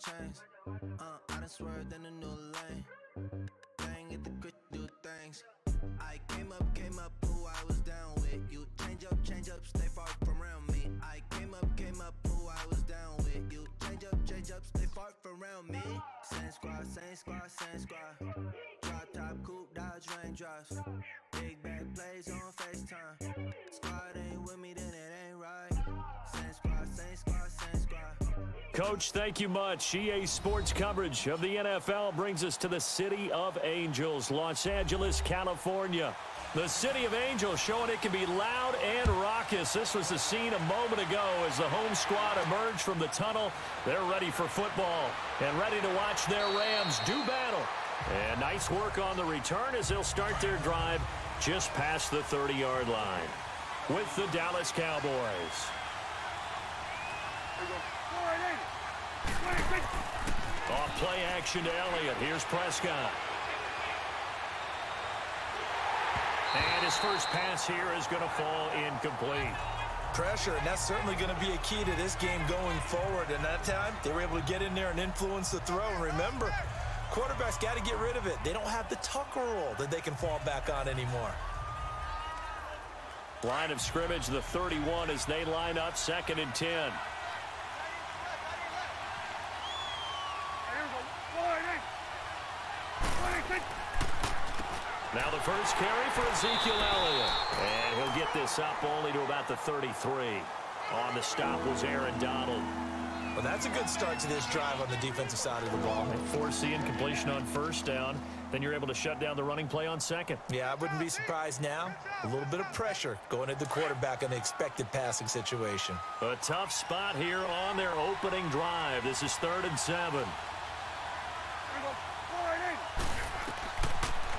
chains. I done swerved in a new lane. Bang at the grit, do things. I came up, who I was down with. You change up, stay far from around me. I came up, who I was down with. You change up, stay far from around me. Same squad. Drop top, coupe, dodge, raindrops. Big bag plays on FaceTime. Squad ain't with me, then it ain't right. Same squad. Coach, thank you much. EA Sports coverage of the NFL brings us to the City of Angels, Los Angeles, California. The City of Angels showing it can be loud and raucous. This was the scene a moment ago as the home squad emerged from the tunnel. They're ready for football and ready to watch their Rams do battle. And nice work on the return as they'll start their drive just past the 30-yard line with the Dallas Cowboys. Off play action to Elliott. Here's Prescott. And his first pass here is going to fall incomplete. Pressure, and that's certainly going to be a key to this game going forward. And that time, they were able to get in there and influence the throw. And remember, quarterbacks got to get rid of it. They don't have the tucker roll that they can fall back on anymore. Line of scrimmage, the 31 as they line up, 2nd and 10. Now the first carry for Ezekiel Elliott. And he'll get this up only to about the 33. On the stop was Aaron Donald. Well, that's a good start to this drive on the defensive side of the ball. Force the incompletion on first down. Then you're able to shut down the running play on second. Yeah, I wouldn't be surprised now. A little bit of pressure going at the quarterback in the expected passing situation. A tough spot here on their opening drive. This is 3rd and 7.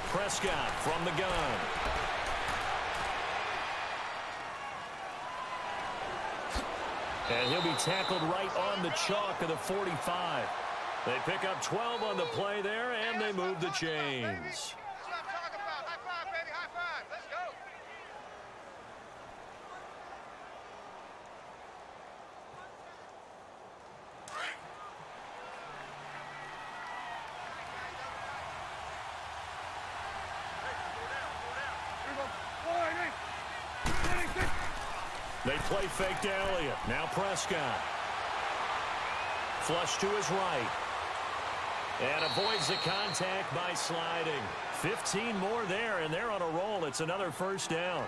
Prescott from the gun. And he'll be tackled right on the chalk of the 45. They pick up 12 on the play there, and they move the chains. They play fake to Elliott. Now Prescott. Flush to his right. And avoids the contact by sliding. 15 more there, and they're on a roll. It's another first down.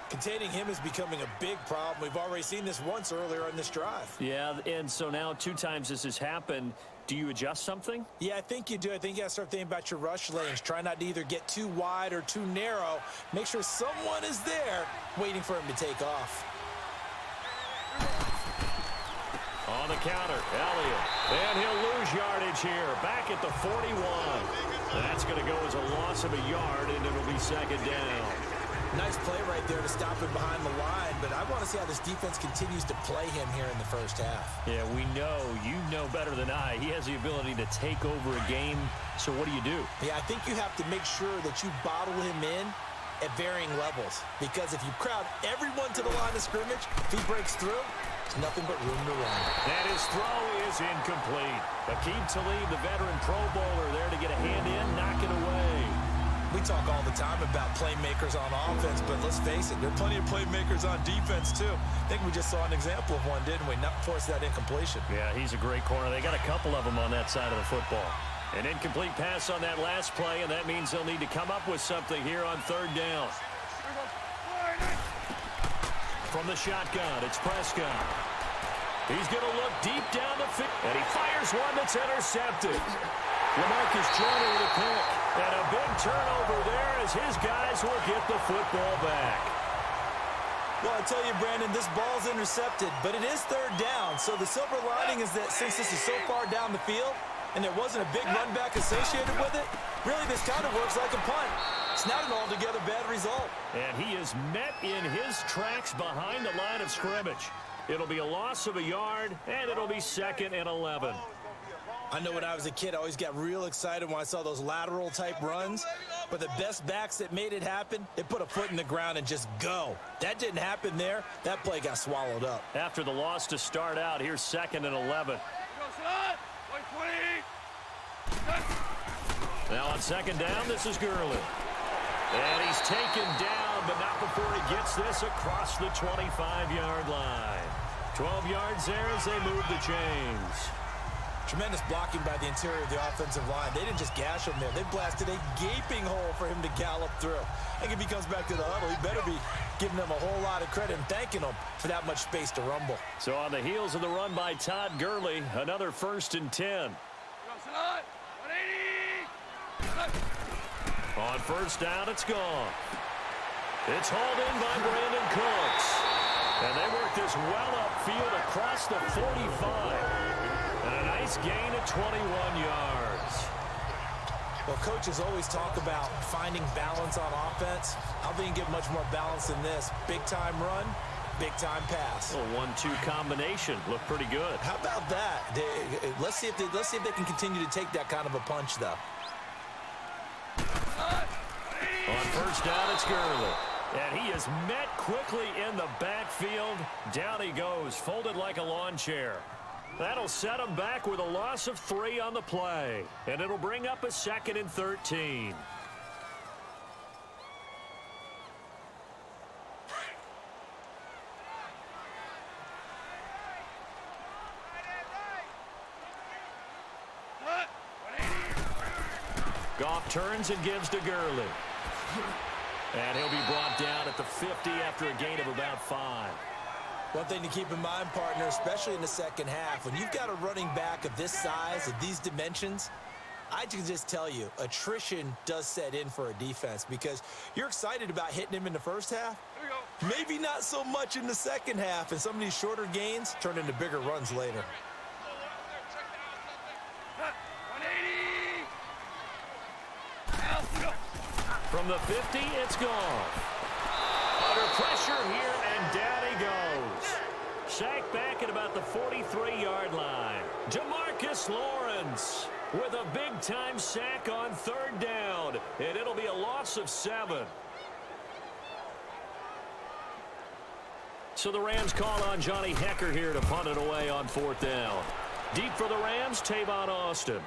Containing him is becoming a big problem. We've already seen this once earlier in this drive. Yeah, and so now 2 times this has happened. Do you adjust something? Yeah, I think you do. I think you got to start thinking about your rush lanes. Try not to either get too wide or too narrow. Make sure someone is there waiting for him to take off. On the counter, Elliott. And he'll lose yardage here. Back at the 41. That's going to go as a loss of a yard, and it'll be 2nd down. Nice play right there to stop him behind the line, but I want to see how this defense continues to play him here in the first half. Yeah, we know. You know better than I. He has the ability to take over a game, so what do you do? Yeah, I think you have to make sure that you bottle him in at varying levels, because if you crowd everyone to the line of scrimmage, if he breaks through, there's nothing but room to run. And his throw is incomplete. Aqib Talib, the veteran Pro Bowler, there to get a hand in, knock it away. We talk all the time about playmakers on offense, but let's face it, there are plenty of playmakers on defense, too. I think we just saw an example of one, didn't we? Not force that incompletion. Yeah, he's a great corner. They got a couple of them on that side of the football. An incomplete pass on that last play, and that means they'll need to come up with something here on 3rd down. From the shotgun, it's Prescott. He's going to look deep down the field, and he fires one that's intercepted. LaMarcus Joyner with a pick, and a big turnover there as his guys will get the football back. Well, I tell you, Brandon, this ball's intercepted, but it is 3rd down, so the silver lining is that since this is so far down the field, and there wasn't a big run back associated with it, really this kind of works like a punt. It's not an altogether bad result. And he is met in his tracks behind the line of scrimmage. It'll be a loss of a yard, and it'll be 2nd and 11. I know when I was a kid, I always got real excited when I saw those lateral-type runs. But the best backs that made it happen, they put a foot in the ground and just go. That didn't happen there. That play got swallowed up. After the loss to start out, here's 2nd and 11. Now on second down, this is Gurley. And he's taken down, but not before he gets this across the 25-yard line. 12 yards there as they move the chains. Tremendous blocking by the interior of the offensive line. They didn't just gash him there. They blasted a gaping hole for him to gallop through. I think if he comes back to the huddle, he better be giving them a whole lot of credit and thanking them for that much space to rumble. So on the heels of the run by Todd Gurley, another 1st and 10. On first down, it's gone. It's hauled in by Brandon Cooks. And they work this well upfield across the 45. And a nice gain of 21 yards. Well, coaches always talk about finding balance on offense. I don't think you can get much more balance than this. Big-time run, big-time pass. A 1-2 combination. Looked pretty good. How about that? Let's see if they can continue to take that kind of a punch, though. On first down, it's Gurley. And he is met quickly in the backfield. Down he goes, folded like a lawn chair. That'll set him back with a loss of 3 on the play. And it'll bring up a 2nd and 13. Goff turns and gives to Gurley. And he'll be brought down at the 50 after a gain of about 5. One thing to keep in mind, partner, especially in the second half, when you've got a running back of this size, of these dimensions, I can just tell you, attrition does set in for a defense because you're excited about hitting him in the first half. Maybe not so much in the second half, and some of these shorter gains turn into bigger runs later. From the 50, it's gone. Under pressure here, and down he goes. Sacked back at about the 43-yard line. Demarcus Lawrence with a big-time sack on 3rd down, and it'll be a loss of 7. So the Rams call on Johnny Hecker here to punt it away on 4th down. Deep for the Rams, Tavon Austin.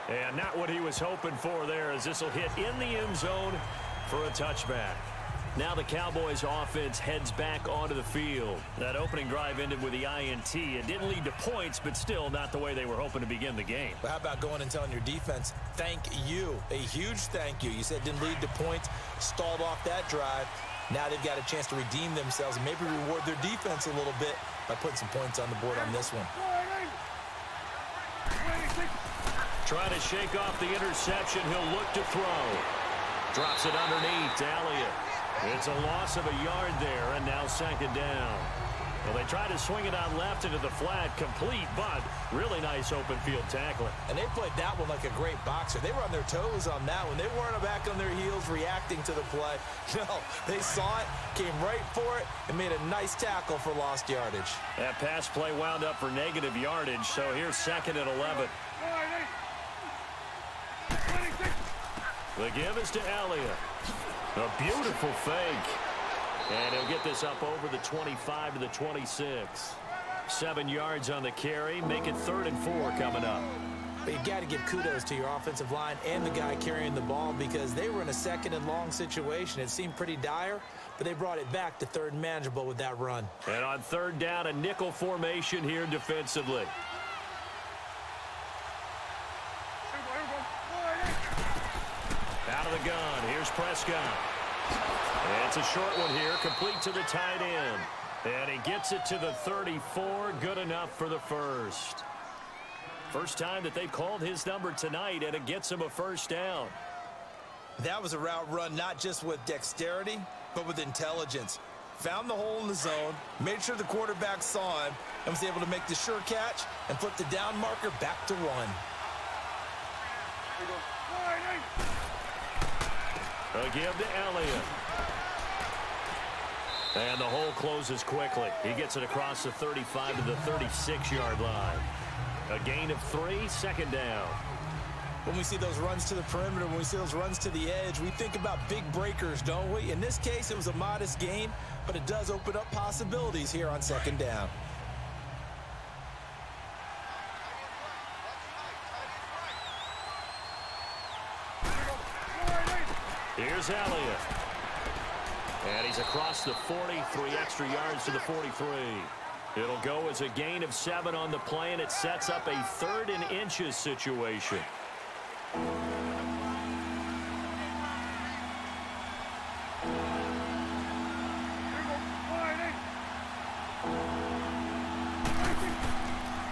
And not what he was hoping for there, as this will hit in the end zone for a touchback. Now the Cowboys offense heads back onto the field. That opening drive ended with the INT. It didn't lead to points, but still not the way they were hoping to begin the game. But how about going and telling your defense, thank you, a huge thank you. You said it didn't lead to points, stalled off that drive. Now they've got a chance to redeem themselves and maybe reward their defense a little bit by putting some points on the board on this one. Trying to shake off the interception. He'll look to throw. Drops it underneath to Elliott. It's a loss of a yard there, and now 2nd down. Well, they tried to swing it out left into the flat, complete, but really nice open field tackling. And they played that one like a great boxer. They were on their toes on that one. They weren't back on their heels reacting to the play. No, they saw it, came right for it, and made a nice tackle for lost yardage. That pass play wound up for negative yardage, so here's 2nd and 11. The give is to Elliott. A beautiful fake. And he'll get this up over the 25 to the 26. 7 yards on the carry. Make it 3rd and 4 coming up. But you've got to give kudos to your offensive line and the guy carrying the ball because they were in a 2nd and long situation. It seemed pretty dire, but they brought it back to 3rd and manageable with that run. And on 3rd down, a nickel formation here defensively. Out of the gun, here's Prescott. It's a short one here, complete to the tight end. And he gets it to the 34, good enough for the first. First time that they've called his number tonight, and it gets him a 1st down. That was a route run not just with dexterity, but with intelligence. Found the hole in the zone, made sure the quarterback saw him, and was able to make the sure catch and flip the down marker back to 1. A give to Elliott. And the hole closes quickly. He gets it across the 35 to the 36-yard line. A gain of 3, 2nd down. When we see those runs to the perimeter, when we see those runs to the edge, we think about big breakers, don't we? In this case, it was a modest gain, but it does open up possibilities here on 2nd down. Here's Elliott. And he's across the 40, 3 extra yards to the 43. It'll go as a gain of 7 on the play, and it sets up a 3rd and inches situation.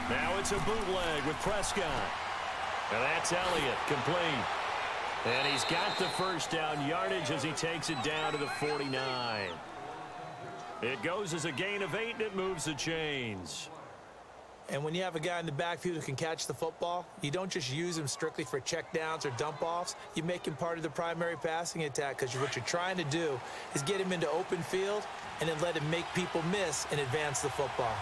Now it's a bootleg with Prescott. And that's Elliott, complete. And he's got the first down yardage as he takes it down to the 49. It goes as a gain of 8, and it moves the chains. And when you have a guy in the backfield who can catch the football, you don't just use him strictly for checkdowns or dump-offs. You make him part of the primary passing attack, because what you're trying to do is get him into open field and then let him make people miss and advance the football.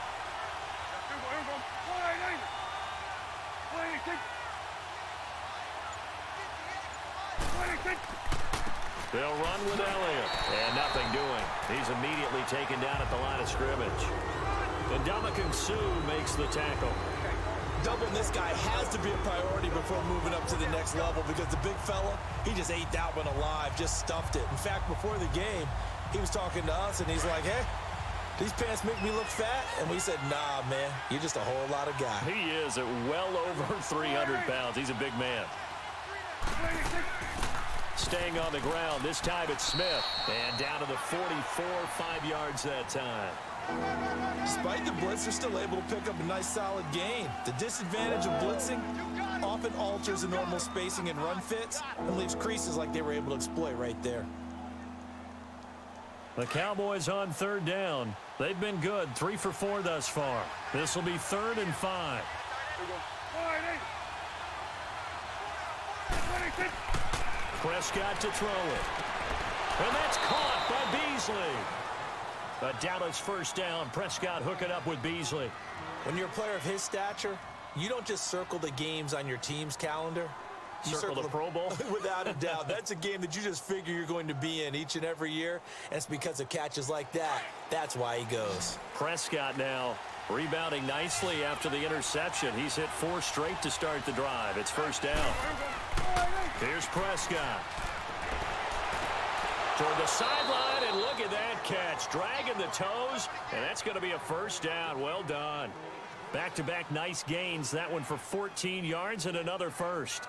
They'll run with Elliott. And nothing doing. He's immediately taken down at the line of scrimmage. And Ndamukong Suh makes the tackle. Doubling this guy has to be a priority before moving up to the next level, because the big fella, he just ate that one alive, just stuffed it. In fact, before the game, he was talking to us, and he's like, hey, these pants make me look fat? And we said, nah, man, you're just a whole lot of guy. He is at well over 300 pounds. He's a big man. Staying on the ground, this time it's Smith. And down to the 44, 5 yards that time. Despite the blitz, they're still able to pick up a nice solid gain. The disadvantage of blitzing often alters the normal spacing and run fits and leaves creases like they were able to exploit right there. The Cowboys on 3rd down. They've been good, 3 for 4 thus far. This will be 3rd and 5. Prescott to throw it. And that's caught by Beasley. A Dallas first down. Prescott hooking up with Beasley. When you're a player of his stature, you don't just circle the games on your team's calendar. You circle the Pro Bowl? Without a doubt. That's a game that you just figure you're going to be in each and every year. And it's because of catches like that. That's why he goes. Prescott now rebounding nicely after the interception. He's hit 4 straight to start the drive. It's first down. Here's Prescott. Toward the sideline, and look at that catch. Dragging the toes, and that's going to be a first down. Well done. Back-to-back nice gains. That one for 14 yards and another first.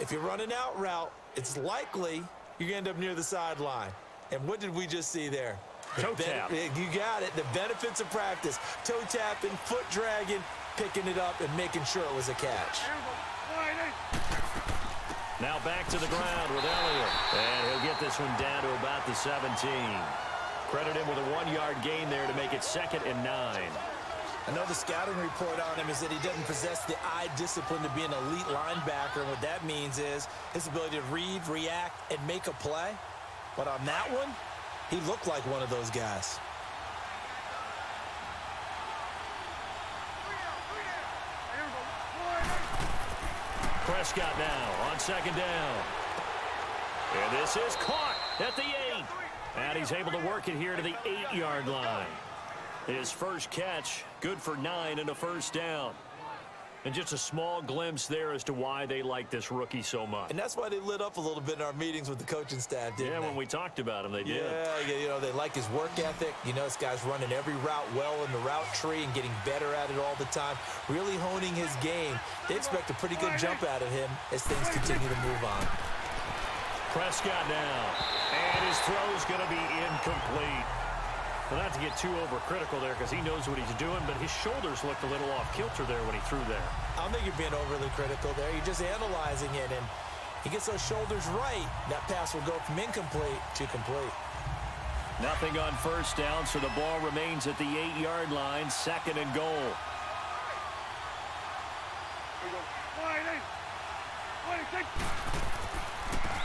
If you're running out route, it's likely you're going to end up near the sideline. And what did we just see there? Toe tap. You got it. The benefits of practice. Toe tapping, foot dragging, picking it up, and making sure it was a catch. Now back to the ground with Elliott. And he'll get this one down to about the 17. Credit him with a 1-yard gain there to make it 2nd and 9. I know the scouting report on him is that he doesn't possess the eye discipline to be an elite linebacker. And what that means is his ability to read, react, and make a play. But on that one, he looked like one of those guys. Prescott now on 2nd down. And this is caught at the 8. And he's able to work it here to the 8-yard line. His first catch, good for 9 and a first down. And just a small glimpse there as to why they like this rookie so much. And that's why they lit up a little bit in our meetings with the coaching staff, didn't they? Yeah, when we talked about him, they did. Yeah, you know, they like his work ethic. You know, this guy's running every route well in the route tree and getting better at it all the time, really honing his game. They expect a pretty good jump out of him as things continue to move on. Prescott now. And his throw's going to be incomplete. Well, not to get too overcritical there because he knows what he's doing, but his shoulders looked a little off kilter there when he threw there. I don't think you're being overly critical there. You're just analyzing it, and he gets those shoulders right. That pass will go from incomplete to complete. Nothing on first down, so the ball remains at the 8-yard line, 2nd and goal.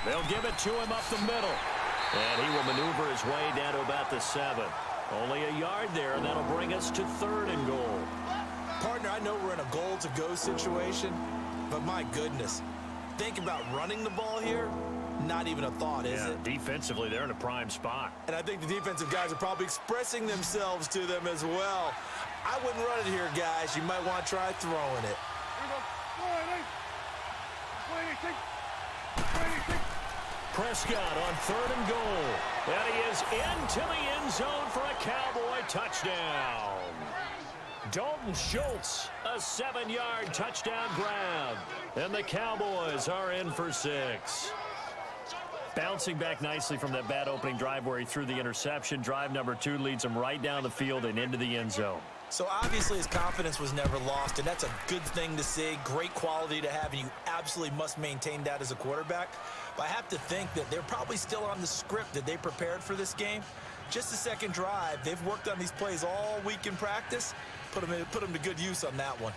They'll give it to him up the middle. And he will maneuver his way down to about the 7. Only a yard there, and that'll bring us to 3rd and goal. Partner, I know we're in a goal-to-go situation, but my goodness, think about running the ball here. Not even a thought, is it? Defensively, they're in a prime spot. And I think the defensive guys are probably expressing themselves to them as well. I wouldn't run it here, guys. You might want to try throwing it. Prescott on 3rd and goal. And he is into the end zone for a Cowboy touchdown. Dalton Schultz, a 7-yard touchdown grab. And the Cowboys are in for 6. Bouncing back nicely from that bad opening drive where he threw the interception. Drive number 2 leads him right down the field and into the end zone. So obviously his confidence was never lost, and that's a good thing to see. Great quality to have, and you absolutely must maintain that as a quarterback. But I have to think that they're probably still on the script that they prepared for this game. Just the second drive, they've worked on these plays all week in practice. Put them to good use on that one.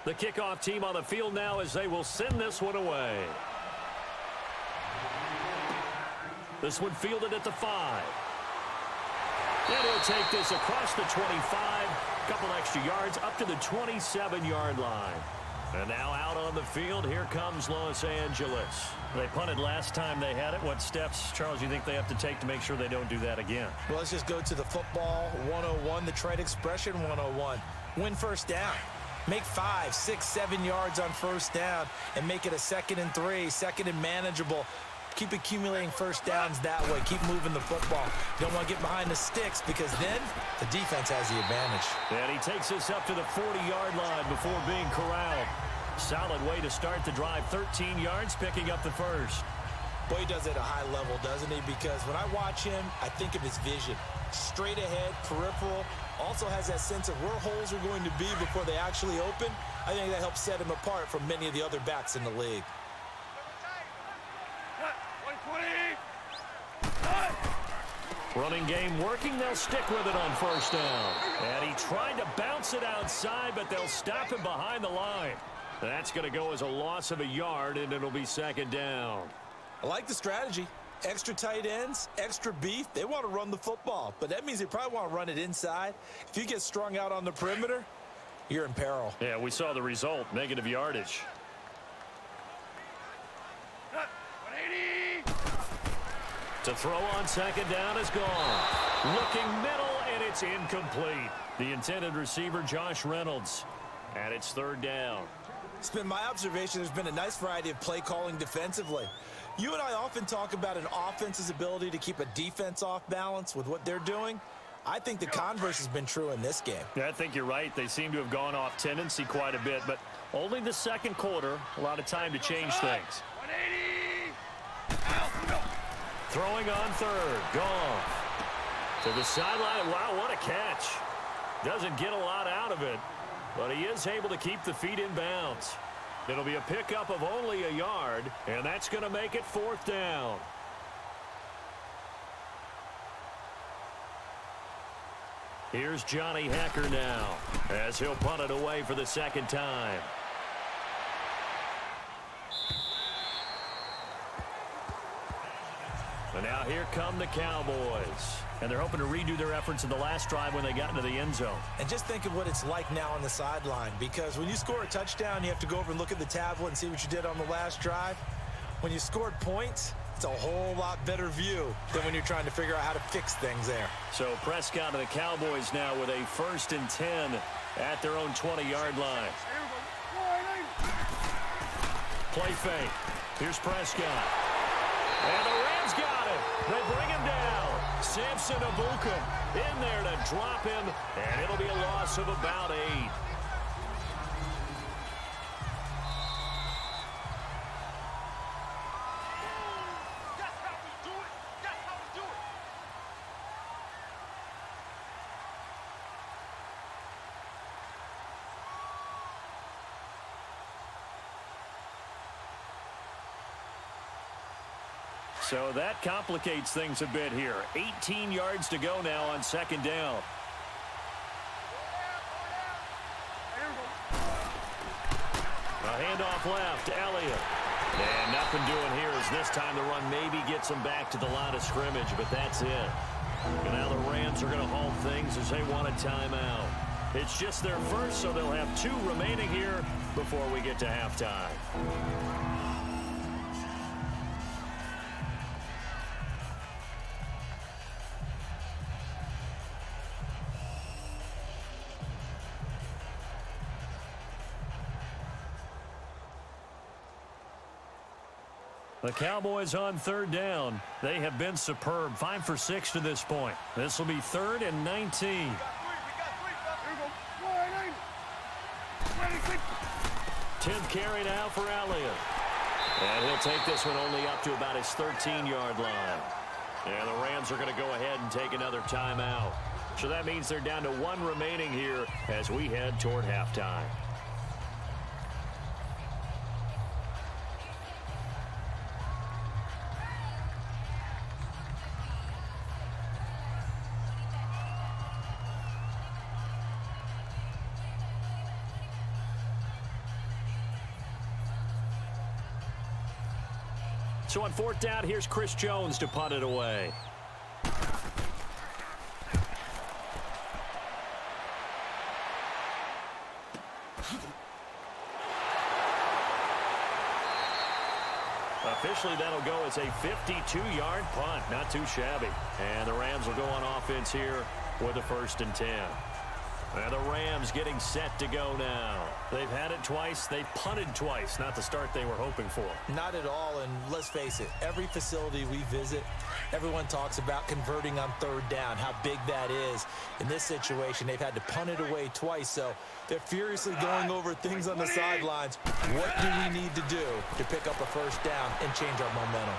The kickoff team on the field now as they will send this one away. This one fielded at the 5. And he'll take this across the 25. A couple extra yards up to the 27-yard line. And now out on the field, here comes Los Angeles. They punted last time they had it. What steps, Charles, you think they have to take to make sure they don't do that again? Well, let's just go to the football 101, the trade expression 101. Win first down. Make 5, 6, 7 yards on first down and make it a 2nd and 3, 2nd and manageable. Keep accumulating first downs that way. Keep moving the football. You don't want to get behind the sticks because then the defense has the advantage. And he takes us up to the 40-yard line before being corralled. Solid way to start the drive. 13 yards, picking up the first. Boy, he does it at a high level, doesn't he? Because when I watch him, I think of his vision. Straight ahead, peripheral. Also has that sense of where holes are going to be before they actually open. I think that helps set him apart from many of the other backs in the league. Running game working. They'll stick with it on first down. And he tried to bounce it outside, but they'll stop him behind the line. That's going to go as a loss of a yard, and it'll be 2nd down. I like the strategy. Extra tight ends, extra beef. They want to run the football, but that means they probably want to run it inside. If you get strung out on the perimeter, you're in peril. Yeah, we saw the result, negative yardage. To throw on 2nd down is gone. Looking middle, and it's incomplete. The intended receiver, Josh Reynolds. And it's 3rd down. It's been my observation there's been a nice variety of play calling defensively. You and I often talk about an offense's ability to keep a defense off balance with what they're doing. I think the converse has been true in this game. Yeah, I think you're right. They seem to have gone off tendency quite a bit, but only the 2nd quarter, a lot of time to change things. 180. Throwing on 3rd. Goff. To the sideline. Wow, what a catch. Doesn't get a lot out of it, but he is able to keep the feet in bounds. It'll be a pickup of only a yard, and that's going to make it 4th down. Here's Johnny Hacker now as he'll punt it away for the 2nd time. And now here come the Cowboys. And they're hoping to redo their efforts in the last drive when they got into the end zone. And just think of what it's like now on the sideline, because when you score a touchdown, you have to go over and look at the tablet and see what you did on the last drive. When you scored points, it's a whole lot better view than when you're trying to figure out how to fix things there. So Prescott and the Cowboys now with a 1st and 10 at their own 20-yard line. Play fake. Here's Prescott. And the Rams got it. They bring him down. Samson Abuka in there to drop him, and it'll be a loss of about 8. So that complicates things a bit here. 18 yards to go now on 2nd down. A handoff left, Elliott. And nothing doing here as this time the run maybe gets them back to the line of scrimmage, but that's it. And now the Rams are going to halt things as they want a timeout. It's just their first, so they'll have 2 remaining here before we get to halftime. The Cowboys on 3rd down. They have been superb. 5 for 6 to this point. This will be 3rd and 19. 10th carry now for Elliott. And he'll take this one only up to about his 13-yard line. And the Rams are going to go ahead and take another timeout. So that means they're down to 1 remaining here as we head toward halftime. So on 4th down, here's Chris Jones to punt it away. Officially, that'll go as a 52-yard punt. Not too shabby. And the Rams will go on offense here with a 1st and 10. And the Rams getting set to go now. They've had it twice. They've punted twice. Not the start they were hoping for. Not at all, and let's face it, every facility we visit, everyone talks about converting on 3rd down, how big that is. In this situation, they've had to punt it away twice, so they're furiously going over things on the sidelines. What do we need to do to pick up a 1st down and change our momentum?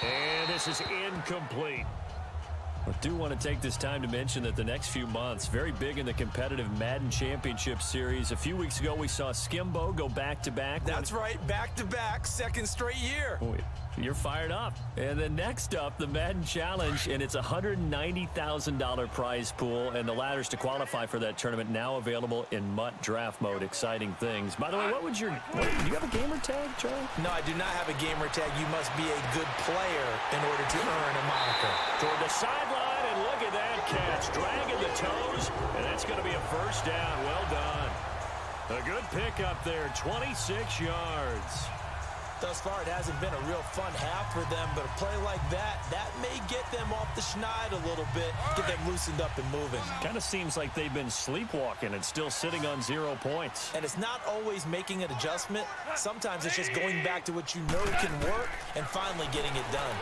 And this is incomplete. I do want to take this time to mention that the next few months, very big in the competitive Madden Championship Series. A few weeks ago, we saw Skimbo go back-to-back. That's right, back-to-back, 2nd straight year. You're fired up. And then next up, the Madden Challenge, and it's a $190,000 prize pool, and the ladders to qualify for that tournament now available in MUT draft mode. Exciting things. By the way, do you have a gamer tag, Charlie? No, I do not have a gamer tag. You must be a good player in order to earn a moniker. Toward the sideline, and look at that catch. Dragging the toes, and that's going to be a 1st down. Well done. A good pickup there, 26 yards. Thus far, it hasn't been a real fun half for them, but a play like that may get them off the schneid a little bit, get them loosened up and moving. Kind of seems like they've been sleepwalking and still sitting on 0 points. And it's not always making an adjustment. Sometimes it's just going back to what you know can work and finally getting it done.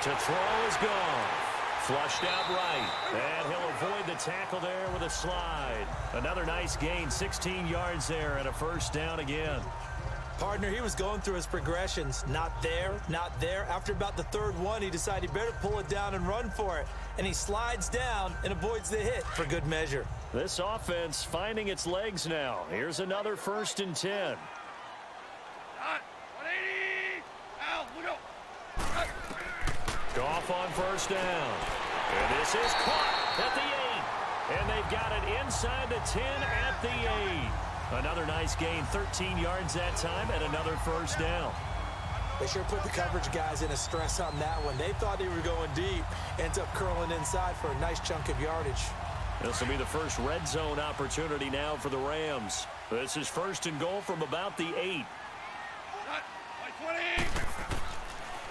To throw is gone. Flushed out right. And he'll avoid the tackle there with a slide. Another nice gain, 16 yards there, and a 1st down again. Partner, he was going through his progressions. Not there, not there. After about the 3rd one, he decided he better pull it down and run for it. And he slides down and avoids the hit for good measure. This offense finding its legs now. Here's another 1st and 10. Goff on 1st down. And this is caught at the 8. And they've got it inside the 10 at the 8. Another nice gain, 13 yards that time, and another 1st down. They sure put the coverage guys in a stress on that one. They thought they were going deep. Ends up curling inside for a nice chunk of yardage. This will be the first red zone opportunity now for the Rams. This is 1st and goal from about the 8.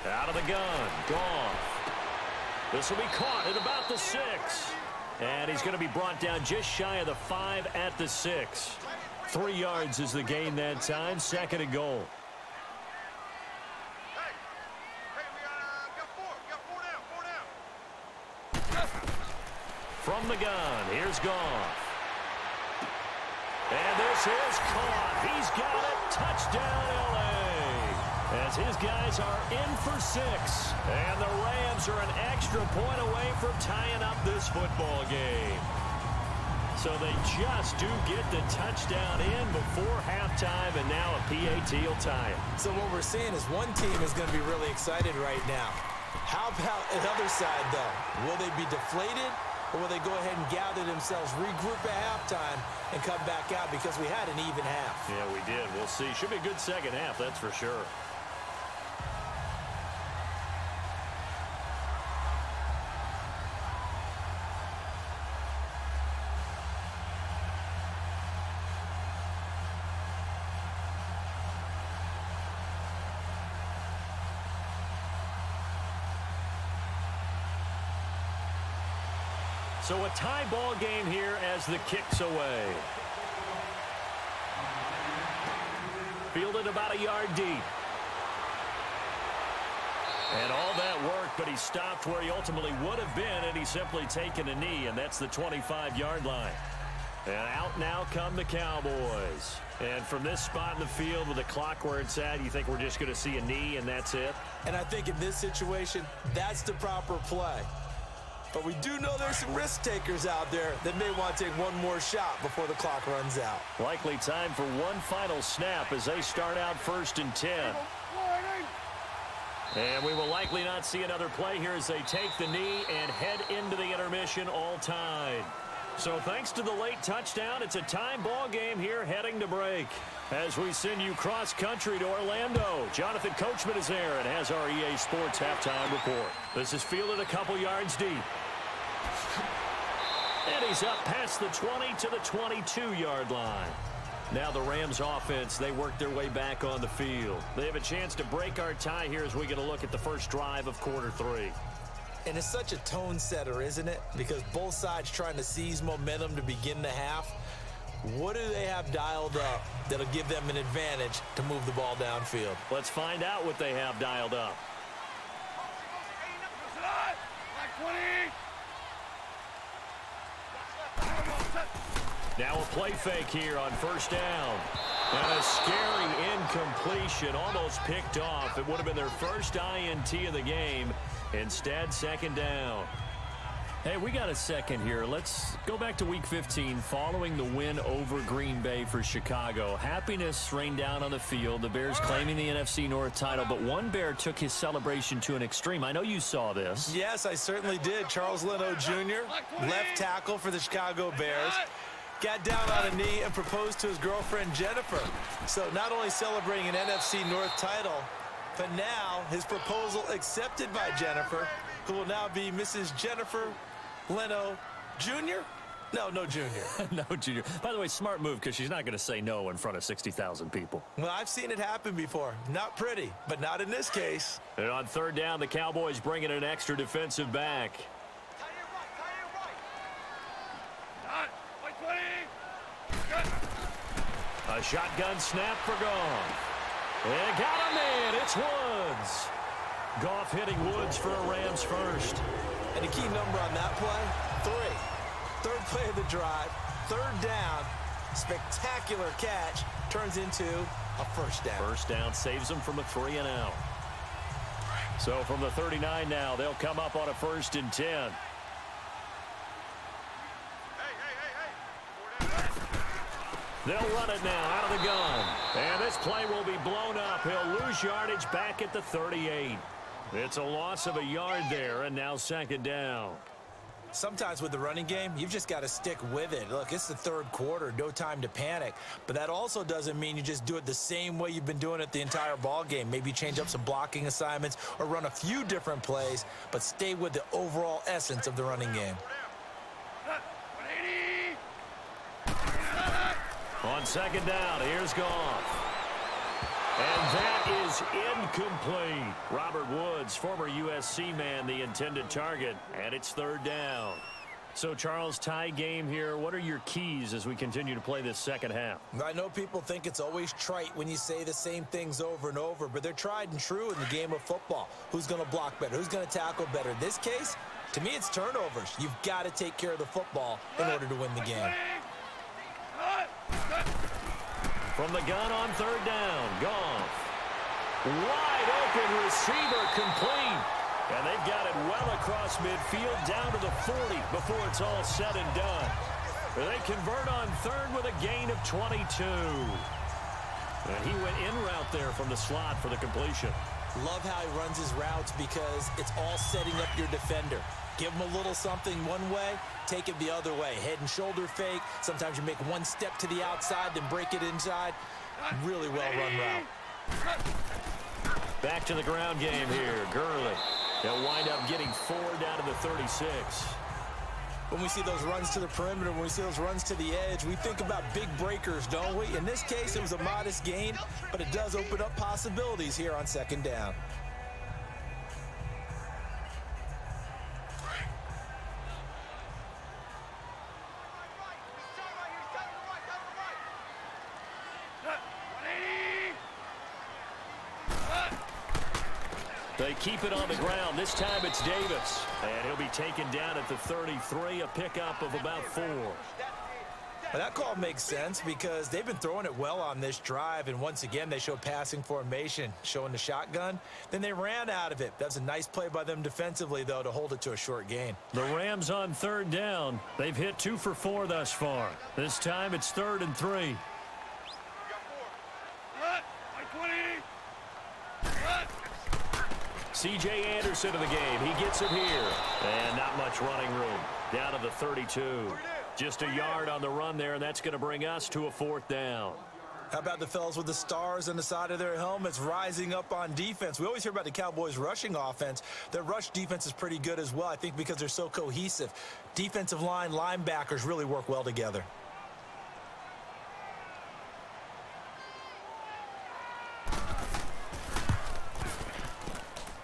Out of the gun, Goff. This will be caught at about the 6. And he's going to be brought down just shy of the 5 at the 6. 3 yards is the gain that time, 2nd and goal. From the gun, here's Goff. And this is caught. He's got it. Touchdown, L.A. As his guys are in for 6. And the Rams are an extra point away from tying up this football game. So they just do get the touchdown in before halftime, and now a PAT will tie it. So what we're seeing is one team is going to be really excited right now. How about another side, though? Will they be deflated, or will they go ahead and gather themselves, regroup at halftime, and come back out because we had an even half? Yeah, we did. We'll see. Should be a good second half, that's for sure. So a tie ball game here as the kick's away. Fielded about a yard deep. And all that work, but he stopped where he ultimately would have been, and he's simply taken a knee, and that's the 25-yard line. And out now come the Cowboys. And from this spot in the field with the clock where it's at, you think we're just going to see a knee and that's it? And I think in this situation, that's the proper play. But we do know there's some risk takers out there that may want to take one more shot before the clock runs out. Likely time for one final snap as they start out 1st and 10. And we will likely not see another play here as they take the knee and head into the intermission all tied. So thanks to the late touchdown, it's a tie ball game here heading to break. As we send you cross-country to Orlando, Jonathan Coachman is there and has our EA Sports halftime report. This is fielded a couple yards deep. And he's up past the 20 to the 22-yard line. Now the Rams offense, they work their way back on the field. They have a chance to break our tie here as we get a look at the first drive of quarter 3. And it's such a tone setter, isn't it? Because both sides trying to seize momentum to begin the half. What do they have dialed up that'll give them an advantage to move the ball downfield? Let's find out what they have dialed up. Now a play fake here on 1st down. And a scary incompletion, almost picked off. It would have been their first INT of the game. Instead, 2nd down. Hey, we got a second here. Let's go back to Week 15 following the win over Green Bay for Chicago. Happiness rained down on the field. The Bears claiming the NFC North title, but one Bear took his celebration to an extreme. I know you saw this. Yes, I certainly did. Charles Leno Jr., left tackle for the Chicago Bears, got down on a knee and proposed to his girlfriend Jennifer. So not only celebrating an NFC North title, but now his proposal accepted by Jennifer, who will now be Mrs. Jennifer Leno Jr.? No Junior. No Junior. By the way, smart move because she's not going to say no in front of 60,000 people. Well, I've seen it happen before. Not pretty, but not in this case. And on 3rd down, the Cowboys bring in an extra defensive back. A shotgun snap for Goff. And got a man. It's Woods. Goff hitting Woods for a Rams first. And a key number on that play, 3. 3rd play of the drive, 3rd down, spectacular catch, turns into a 1st down. 1st down saves them from a 3 and out. So from the 39 now, they'll come up on a 1st and 10. They'll run it now out of the gun. And this play will be blown up. He'll lose yardage back at the 38. It's a loss of a yard there, and now 2nd down. Sometimes with the running game, you've just got to stick with it. Look, it's the 3rd quarter, no time to panic. But that also doesn't mean you just do it the same way you've been doing it the entire ball game. Maybe change up some blocking assignments or run a few different plays, but stay with the overall essence of the running game. On 2nd down, here's Goff. And that is incomplete. Robert Woods, former USC man, the intended target, and it's 3rd down. So, Charles, tie game here. What are your keys as we continue to play this second half? I know people think it's always trite when you say the same things over and over, but they're tried and true in the game of football. Who's going to block better? Who's going to tackle better? In this case, to me, it's turnovers. You've got to take care of the football in order to win the game. From the gun on 3rd down, Goff. Wide open receiver complete. And they've got it well across midfield down to the 40 before it's all said and done. They convert on 3rd with a gain of 22. And he went in route there from the slot for the completion. Love how he runs his routes because it's all setting up your defender. Give him a little something one way, take it the other way. Head and shoulder fake. Sometimes you make one step to the outside, then break it inside. Really well-run route. Back to the ground game here. Gurley. They'll wind up getting 4 down to the 36. When we see those runs to the perimeter, when we see those runs to the edge, we think about big breakers, don't we? In this case, it was a modest gain, but it does open up possibilities here on 2nd down. They keep it on the ground. This time it's Davis. And he'll be taken down at the 33, a pickup of about 4. Well, that call makes sense because they've been throwing it well on this drive, and once again they show passing formation, showing the shotgun. Then they ran out of it. That's a nice play by them defensively, though, to hold it to a short gain. The Rams on 3rd down. They've hit 2 for 4 thus far. This time it's 3rd and 3. C.J. Anderson in the game. He gets it here. And not much running room. Down to the 32. Just a yard on the run there, and that's going to bring us to a 4th down. How about the fellas with the stars on the side of their helmets rising up on defense? We always hear about the Cowboys' rushing offense. Their rush defense is pretty good as well, I think, because they're so cohesive. Defensive line, linebackers really work well together.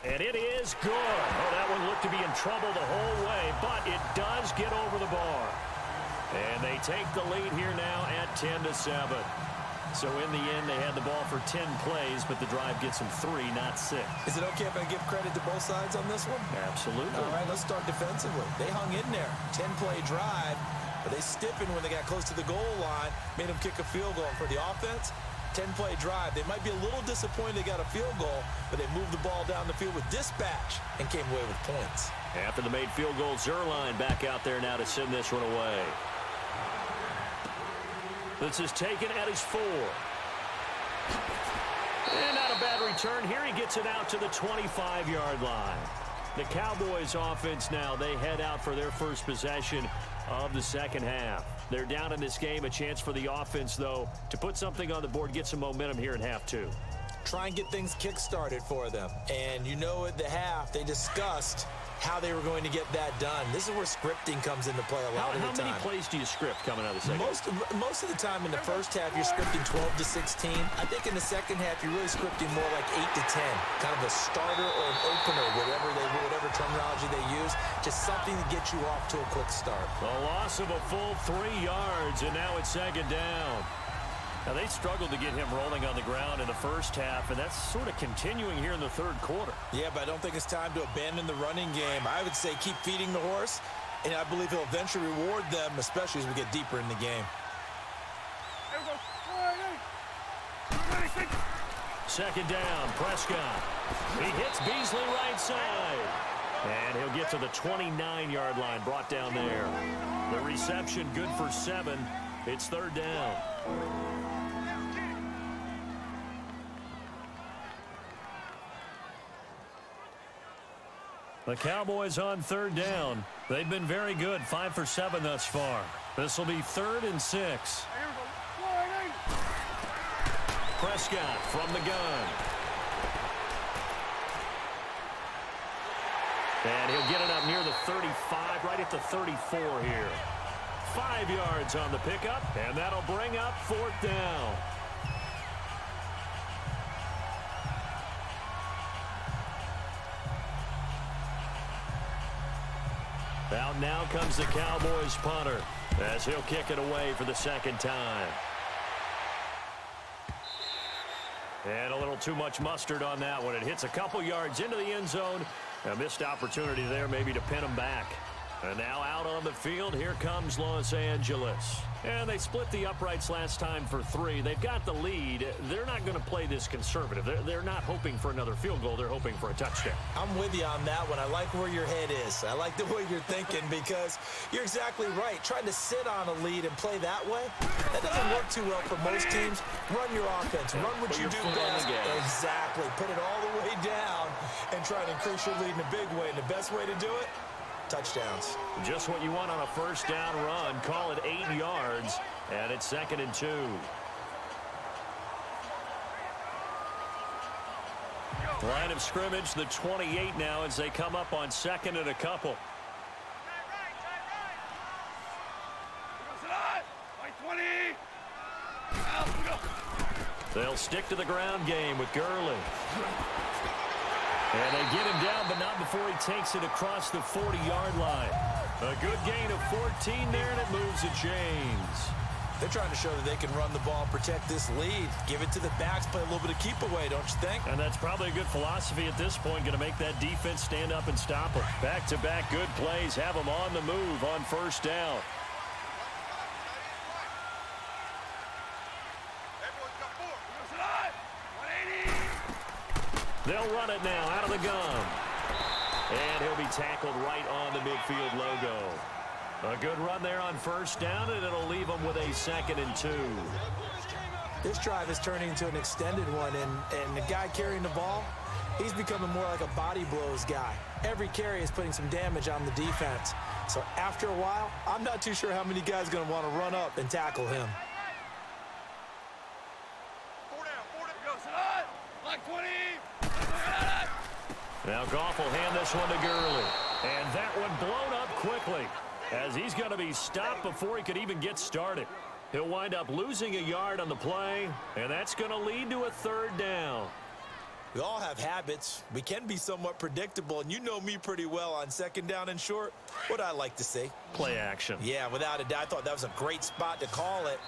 And it is good. Oh, that one looked to be in trouble the whole way, but it does get over the bar. And they take the lead here now at 10-7. So in the end, they had the ball for 10 plays, but the drive gets them 3, not 6. Is it okay if I give credit to both sides on this one? Absolutely. All right, let's start defensively. They hung in there. 10-play drive, but they stiffened when they got close to the goal line, made them kick a field goal. And for the offense, 10-play drive. They might be a little disappointed they got a field goal, but they moved the ball down the field with dispatch and came away with points. After the made field goal, Zerline back out there now to send this one away. This is taken at his 4. And not a bad return. Here he gets it out to the 25-yard line. The Cowboys offense now, they head out for their first possession of the second half. They're down in this game. A chance for the offense, though, to put something on the board, get some momentum here in half 2. Try and get things kick-started for them. And you know at the half, they discussed how they were going to get that done. This is where scripting comes into play a lot of the time. How many plays do you script coming out of the second? Most of the time in the first half, you're scripting 12 to 16. I think in the second half, you're really scripting more like 8 to 10. Kind of a starter or an opener, whatever terminology they use. Just something to get you off to a quick start. A loss of a full 3 yards, and now it's 2nd down. Now, they struggled to get him rolling on the ground in the first half, and that's sort of continuing here in the 3rd quarter. Yeah, but I don't think it's time to abandon the running game. I would say keep feeding the horse, and I believe he'll eventually reward them, especially as we get deeper in the game. 2nd down, Prescott. He hits Beasley right side. And he'll get to the 29-yard line, brought down there. The reception good for 7. It's 3rd down. The Cowboys on 3rd down. They've been very good, 5 for 7 thus far. This will be 3rd and 6. Prescott from the gun. And he'll get it up near the 35, right at the 34 here. 5 yards on the pickup, and that'll bring up 4th down. Out now comes the Cowboys punter as he'll kick it away for the 2nd time. And a little too much mustard on that one. It hits a couple yards into the end zone. A missed opportunity there maybe to pin them back. And now out on the field, here comes Los Angeles. And they split the uprights last time for 3. They've got the lead. They're not going to play this conservative. They're not hoping for another field goal. They're hoping for a touchdown. I'm with you on that one. I like where your head is. I like the way you're thinking because you're exactly right. Trying to sit on a lead and play that way, that doesn't work too well for most teams. Run your offense. Run what you do best. Exactly. Put it all the way down and try to increase your lead in a big way. And the best way to do it, touchdowns. Just what you want on a 1st down run. Call it 8 yards, and it's 2nd and 2. Line of scrimmage, the 28 now as they come up on 2nd and a couple. They'll stick to the ground game with Gurley. And they get him down, but not before he takes it across the 40-yard line. A good gain of 14 there, and it moves the chains. They're trying to show that they can run the ball and protect this lead. Give it to the backs, play a little bit of keep away, don't you think? And that's probably a good philosophy at this point, going to make that defense stand up and stop them. Back-to-back good plays, have them on the move on first down. They'll run it now out of the gun. And he'll be tackled right on the midfield logo. A good run there on first down, and it'll leave them with a 2nd and 2. This drive is turning into an extended one, and the guy carrying the ball, he's becoming more like a body blows guy. Every carry is putting some damage on the defense. So after a while, I'm not too sure how many guys are going to want to run up and tackle him. Now Goff will hand this one to Gurley. And that one blown up quickly, as he's going to be stopped before he could even get started. He'll wind up losing a yard on the play, and that's going to lead to a 3rd down. We all have habits. We can be somewhat predictable, and you know me pretty well on 2nd down and short. What I like to say? Play action. Yeah, without a doubt. I thought that was a great spot to call it.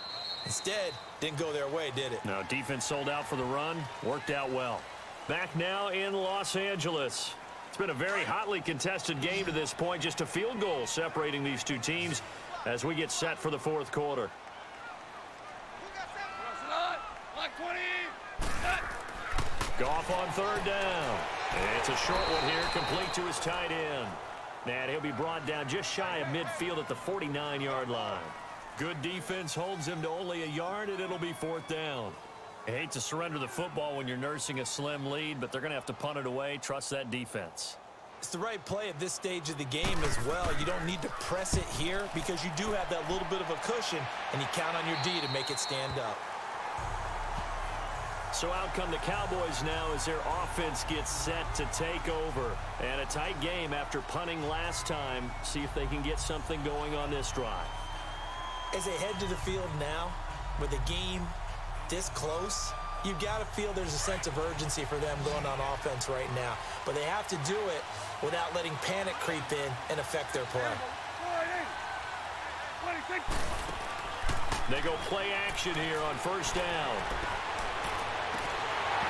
Instead, didn't go their way, did it? No, defense sold out for the run. Worked out well. Back now in Los Angeles. It's been a very hotly contested game to this point. Just a field goal separating these two teams as we get set for the 4th quarter. Goff on 3rd down. And it's a short one here, complete to his tight end. And he'll be brought down just shy of midfield at the 49-yard line. Good defense holds him to only a yard, and it'll be 4th down. I hate to surrender the football when you're nursing a slim lead, but they're going to have to punt it away. Trust that defense. It's the right play at this stage of the game as well. You don't need to press it here because you do have that little bit of a cushion, and you count on your D to make it stand up. So out come the Cowboys now as their offense gets set to take over. And a tight game after punting last time. See if they can get something going on this drive. As they head to the field now with a game this close, you've got to feel there's a sense of urgency for them going on offense right now. But they have to do it without letting panic creep in and affect their play. They go play action here on first down.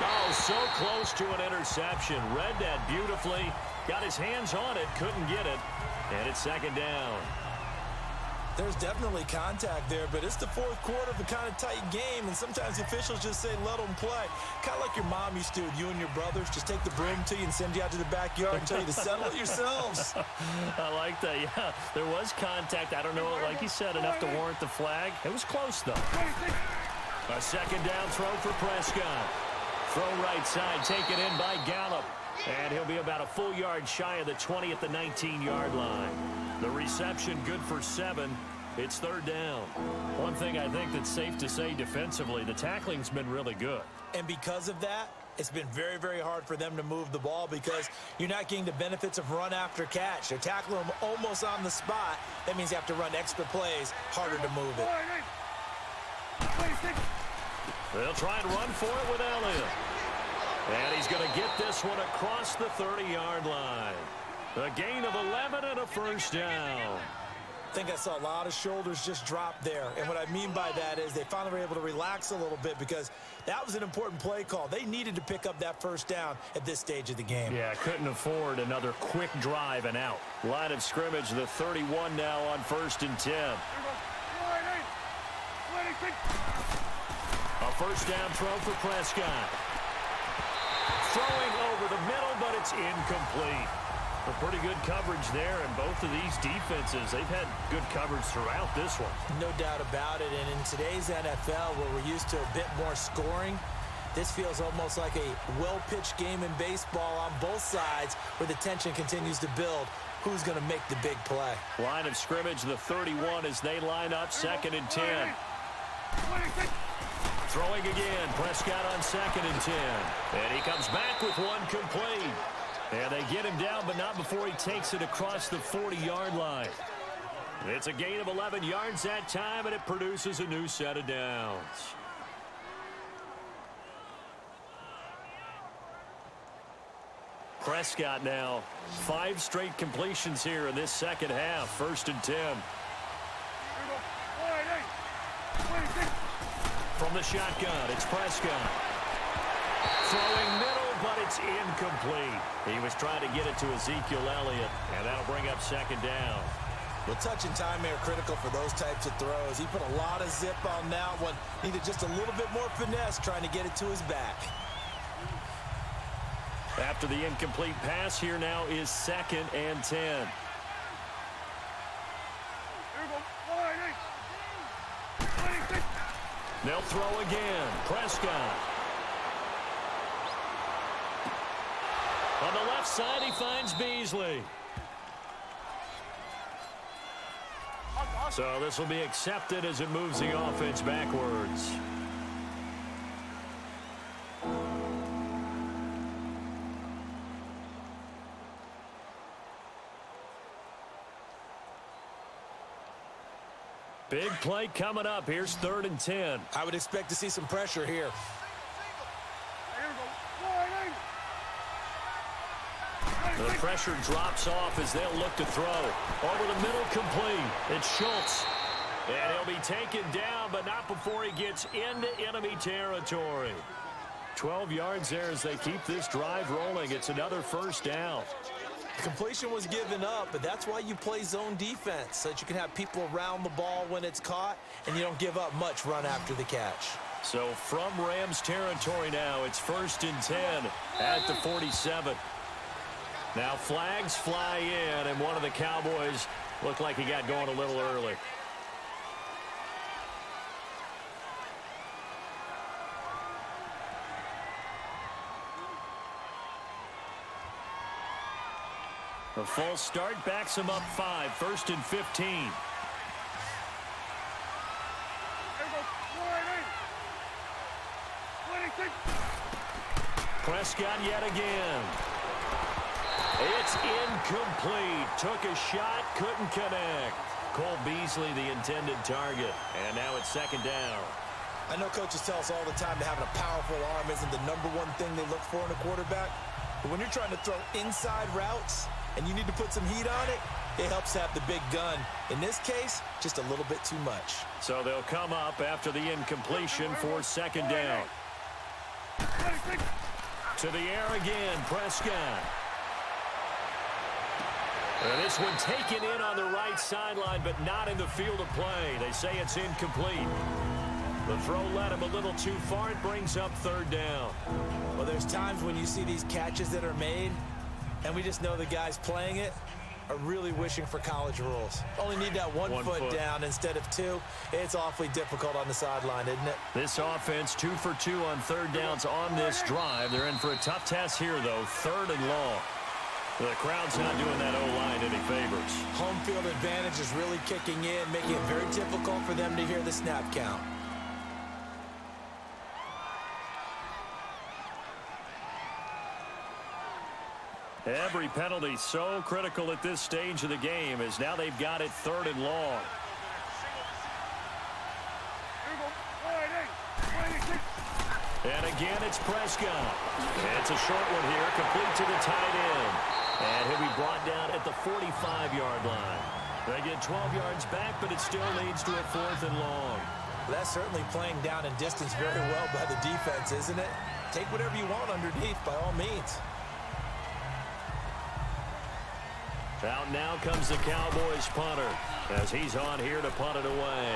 Oh, so close to an interception. Read that beautifully. Got his hands on it, couldn't get it. And it's 2nd down. There's definitely contact there, but it's the 4th quarter of a kind of tight game, and sometimes the officials just say, let them play. Kind of like your mom used to with you and your brothers. Just take the broom to you and send you out to the backyard and tell you to settle it yourselves. I like that, yeah. There was contact. I don't know, like you said, enough to warrant the flag. It was close, though. A 2nd down throw for Prescott. Throw right side, taken in by Gallup. And he'll be about a full yard shy of the 20 at the 19-yard line. The reception good for 7. It's 3rd down. One thing I think that's safe to say defensively, the tackling's been really good. And because of that, it's been very, very hard for them to move the ball because you're not getting the benefits of run after catch. They're tackling them almost on the spot. That means you have to run extra plays, harder to move it. They'll try and run for it with Elliott. And he's going to get this one across the 30-yard line. A gain of 11 and a first down. I think I saw a lot of shoulders just drop there. And what I mean by that is they finally were able to relax a little bit because that was an important play call. They needed to pick up that first down at this stage of the game. Yeah, couldn't afford another quick drive and out. Line of scrimmage, the 31 now on 1st and 10. A first down throw for Prescott. Throwing over the middle, but it's incomplete. A pretty good coverage there, and both of these defenses, they've had good coverage throughout this one. No doubt about it, and in today's NFL, where we're used to a bit more scoring, this feels almost like a well-pitched game in baseball on both sides where the tension continues to build. Who's going to make the big play? Line of scrimmage, the 31 as they line up 2nd and 10. Throwing again, Prescott on 2nd and 10. And he comes back with one complete. And they get him down, but not before he takes it across the 40-yard line. It's a gain of 11 yards that time, and it produces a new set of downs. Prescott now, 5 straight completions here in this second half. 1st and 10. From the shotgun, it's Prescott. Throwing middle, but it's incomplete. He was trying to get it to Ezekiel Elliott, and that'll bring up second down. Well, touch and time are critical for those types of throws. He put a lot of zip on that one. Needed just a little bit more finesse trying to get it to his back. After the incomplete pass, here now is 2nd and 10. They'll throw again. Prescott. On the left side, he finds Beasley. So this will be accepted as it moves the offense backwards. Big play coming up. Here's 3rd and 10. I would expect to see some pressure here. The pressure drops off as they'll look to throw. Over the middle, complete. It's Schultz. And he'll be taken down, but not before he gets into enemy territory. 12 yards there as they keep this drive rolling. It's another 1st down. Completion was given up, but that's why you play zone defense, so that you can have people around the ball when it's caught, and you don't give up much run after the catch. So from Rams territory now, it's 1st and 10 at the 47. Now flags fly in, and one of the Cowboys looked like he got going a little early. The full start backs him up 5, 1st and 15. Prescott yet again. It's incomplete. Took a shot, couldn't connect. Cole Beasley, the intended target. And now it's 2nd down. I know coaches tell us all the time that having a powerful arm isn't the #1 thing they look for in a quarterback. But when you're trying to throw inside routes and you need to put some heat on it, it helps have the big gun. In this case, just a little bit too much. So they'll come up after the incompletion for 2nd down. To the air again, Prescott. And this one taken in on the right sideline, but not in the field of play. They say it's incomplete. The throw led him a little too far. It brings up 3rd down. Well, there's times when you see these catches that are made, and we just know the guys playing it are really wishing for college rules. Only need that one foot down instead of 2. It's awfully difficult on the sideline, isn't it? This offense 2 for 2 on 3rd downs on this drive. They're in for a tough test here, though. 3rd and long. The crowd's not doing that O-line any favors. Home field advantage is really kicking in, making it very difficult for them to hear the snap count. Every penalty so critical at this stage of the game, as now they've got it 3rd and long. And again, it's Prescott. It's a short one here, complete to the tight end. And he'll be brought down at the 45-yard line. They get 12 yards back, but it still leads to a 4th and long. That's certainly playing down in distance very well by the defense, isn't it? Take whatever you want underneath, by all means. Out now comes the Cowboys punter, as he's on here to punt it away.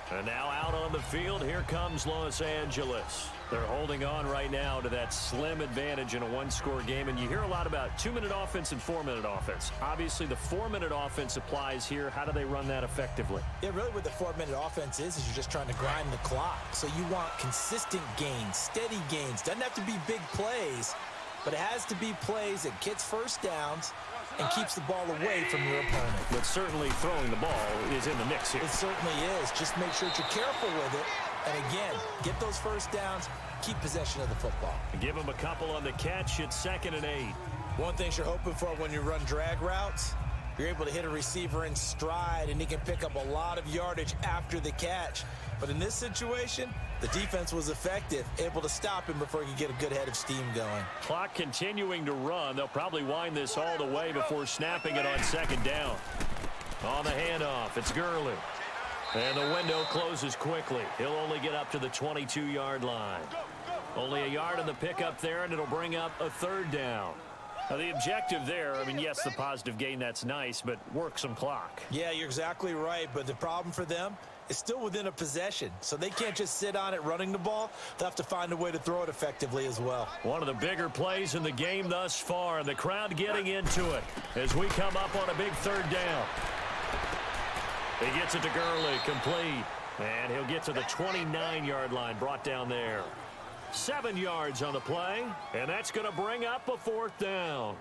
And now out on the field, here comes Los Angeles. They're holding on right now to that slim advantage in a one-score game. And you hear a lot about 2-minute offense and 4-minute offense. Obviously, the 4-minute offense applies here. How do they run that effectively? Yeah, really what the 4-minute offense is you're just trying to grind the clock. So you want consistent gains, steady gains. Doesn't have to be big plays, but it has to be plays that gets 1st downs and keeps the ball away from your opponent. But certainly throwing the ball is in the mix here. It certainly is. Just make sure that you're careful with it. And again, get those 1st downs, keep possession of the football. Give them a couple on the catch. It's 2nd and 8. One thing you're hoping for when you run drag routes, you're able to hit a receiver in stride, and he can pick up a lot of yardage after the catch. But in this situation, the defense was effective, able to stop him before he could get a good head of steam going. Clock continuing to run. They'll probably wind this all the way before snapping it on 2nd down. On the handoff, it's Gurley. And the window closes quickly. He'll only get up to the 22-yard line. Only a yard on the pickup there, and it'll bring up a third down. Now, the objective there, I mean, yes, the positive gain, that's nice, but work some clock. Yeah, you're exactly right, but the problem for them is still within a possession, so they can't just sit on it running the ball. They'll have to find a way to throw it effectively as well. One of the bigger plays in the game thus far, and the crowd getting into it as we come up on a big third down. He gets it to Gurley, complete, and he'll get to the 29-yard line, brought down there. 7 yards on the play, and that's going to bring up a fourth down.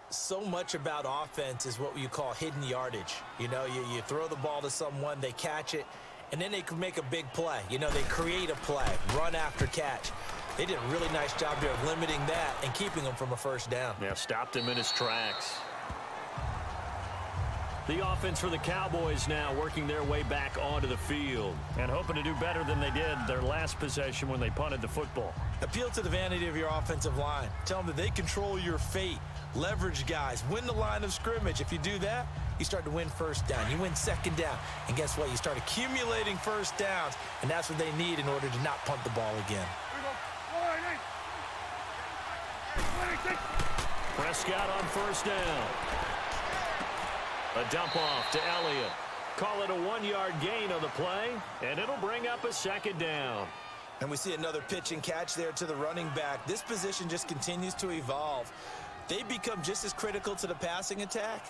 So much about offense is what you call hidden yardage. You know, you throw the ball to someone, they catch it, and then they can make a big play. You know, they create a play, run after catch. They did a really nice job there of limiting that and keeping him from a first down. Yeah, stopped him in his tracks. The offense for the Cowboys now working their way back onto the field and hoping to do better than they did their last possession when they punted the football. Appeal to the vanity of your offensive line. Tell them that they control your fate. Leverage guys. Win the line of scrimmage. If you do that, you start to win first down. You win second down. And guess what? You start accumulating first downs, and that's what they need in order to not punt the ball again. Prescott on first down. A dump off to Elliott. Call it a 1-yard gain on the play, and it'll bring up a second down. And we see another pitch and catch there to the running back. This position just continues to evolve. They become just as critical to the passing attack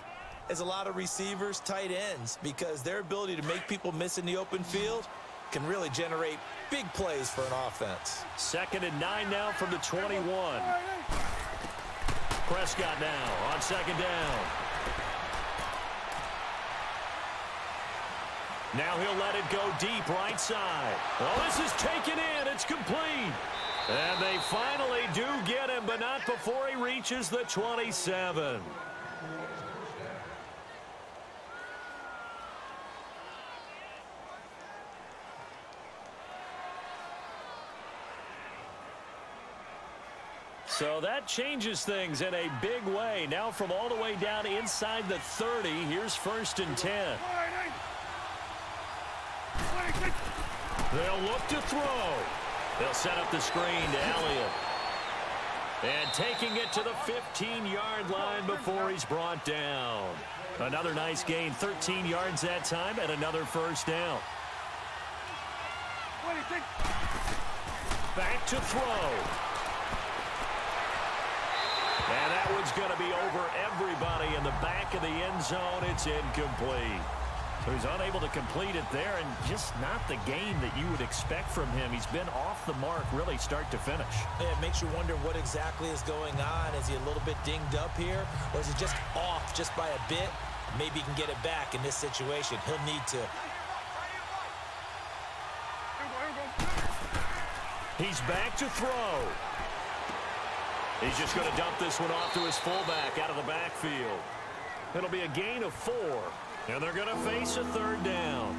as a lot of receivers, tight ends, because their ability to make people miss in the open field can really generate big plays for an offense. 2nd and 9 now from the 21. Prescott now on second down. Now he'll let it go deep right side. Oh, this is taken in. It's complete. And they finally do get him, but not before he reaches the 27. So that changes things in a big way. Now from all the way down inside the 30, here's 1st and 10. They'll look to throw. They'll set up the screen to Elliott. And taking it to the 15-yard line before he's brought down. Another nice gain, 13 yards that time, and another first down. Back to throw. And that one's going to be over everybody in the back of the end zone. It's incomplete. So he's unable to complete it there, and just not the game that you would expect from him. He's been off the mark really start to finish. Yeah, it makes you wonder what exactly is going on. Is he a little bit dinged up here, or is he just off just by a bit? Maybe he can get it back in this situation. He'll need to. He's back to throw. He's just going to dump this one off to his fullback out of the backfield. It'll be a gain of 4. And they're going to face a third down.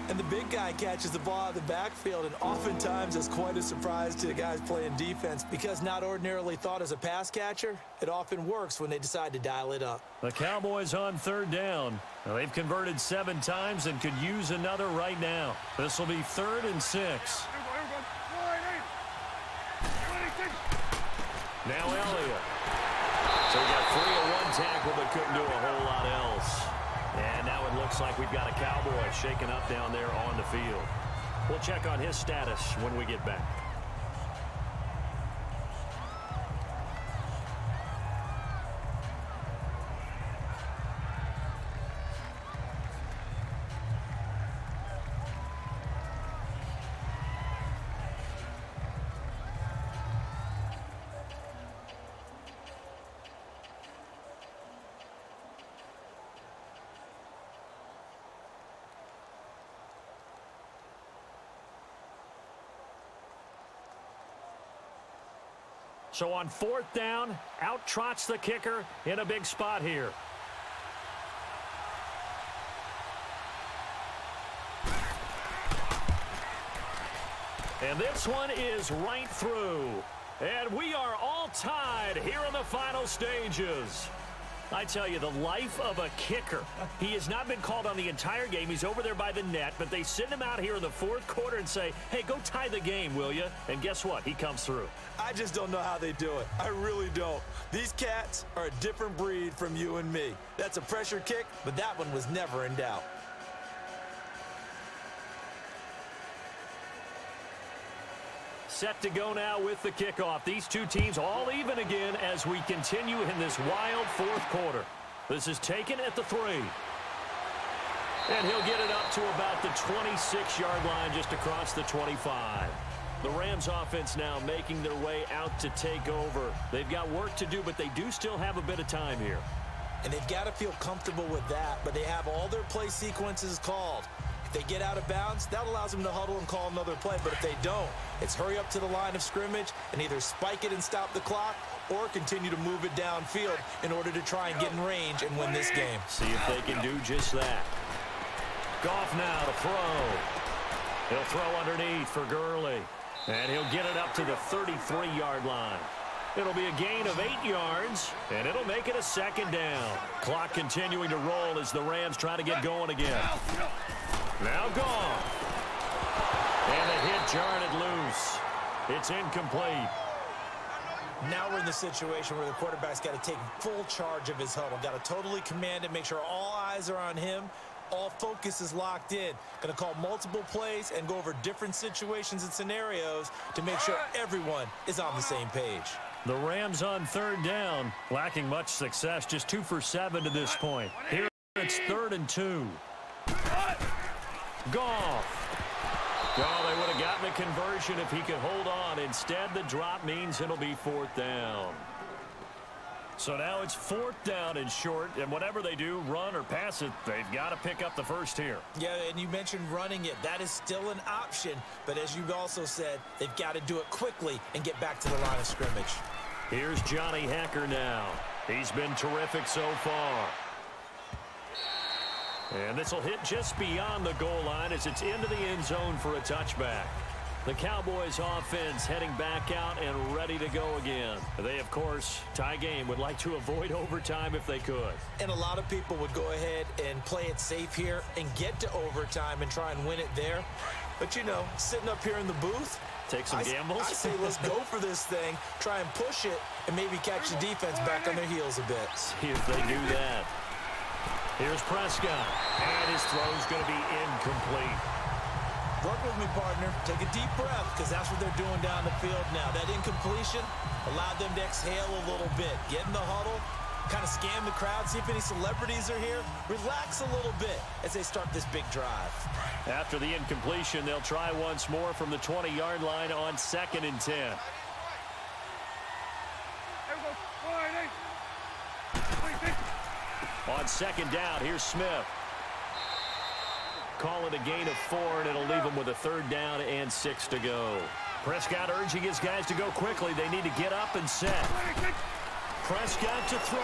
And the big guy catches the ball out of the backfield, and oftentimes it's quite a surprise to the guys playing defense because not ordinarily thought as a pass catcher, it often works when they decide to dial it up. The Cowboys on third down. Now, they've converted 7 times and could use another right now. This will be 3rd and 6. Now Elliott. So we got 3-1 tackle, but couldn't do a whole lot else. And now it looks like we've got a Cowboy shaken up down there on the field. We'll check on his status when we get back. So on 4th down, out trots the kicker in a big spot here. And this one is right through. And we are all tied here in the final stages. I tell you, the life of a kicker. He has not been called on the entire game. He's over there by the net, but they send him out here in the fourth quarter and say, hey, go tie the game, will you? And guess what? He comes through. I just don't know how they do it. I really don't. These cats are a different breed from you and me. That's a pressure kick, but that one was never in doubt. Set to go now with the kickoff. These two teams all even again as we continue in this wild fourth quarter. This is taken at the 3. And he'll get it up to about the 26-yard line just across the 25. The Rams offense now making their way out to take over. They've got work to do, but they do still have a bit of time here. And they've got to feel comfortable with that, but they have all their play sequences called. If they get out of bounds, that allows them to huddle and call another play. But if they don't, it's hurry up to the line of scrimmage and either spike it and stop the clock or continue to move it downfield in order to try and get in range and win this game. See if they can do just that. Goff now to throw. He'll throw underneath for Gurley. And he'll get it up to the 33-yard line. It'll be a gain of 8 yards, and it'll make it a second down. Clock continuing to roll as the Rams try to get going again. Now Goff. And the hit jarred it loose. It's incomplete. Now we're in the situation where the quarterback's got to take full charge of his huddle. Got to totally command it, make sure all eyes are on him. All focus is locked in. Going to call multiple plays and go over different situations and scenarios to make sure everyone is on the same page. The Rams on third down, lacking much success, just 2 for 7 to this point. Here it's 3rd and 2. Goff. Oh, they would have gotten a conversion if he could hold on. Instead, the drop means it'll be 4th down. So now it's 4th down and short, and whatever they do, run or pass it, they've got to pick up the first here. Yeah, and you mentioned running it. That is still an option, but as you also said, they've got to do it quickly and get back to the line of scrimmage. Here's Johnny Hacker now. He's been terrific so far. And this will hit just beyond the goal line as it's into the end zone for a touchback. The Cowboys offense heading back out and ready to go again. They, of course, tie game, would like to avoid overtime if they could. And a lot of people would go ahead and play it safe here and get to overtime and try and win it there. But, you know, sitting up here in the booth, take some gambles. I say let's go for this thing, try and push it, and maybe catch the defense back on their heels a bit. See if they do that. Here's Prescott, and his throw's going to be incomplete. Work with me, partner. Take a deep breath, because that's what they're doing down the field now. That incompletion allowed them to exhale a little bit. Get in the huddle, kind of scan the crowd, see if any celebrities are here. Relax a little bit as they start this big drive. After the incompletion, they'll try once more from the 20-yard line on 2nd and 10. On 2nd down, here's Smith. Call it a gain of 4, and it'll leave him with a 3rd down and 6 to go. Prescott urging his guys to go quickly. They need to get up and set. Prescott to throw.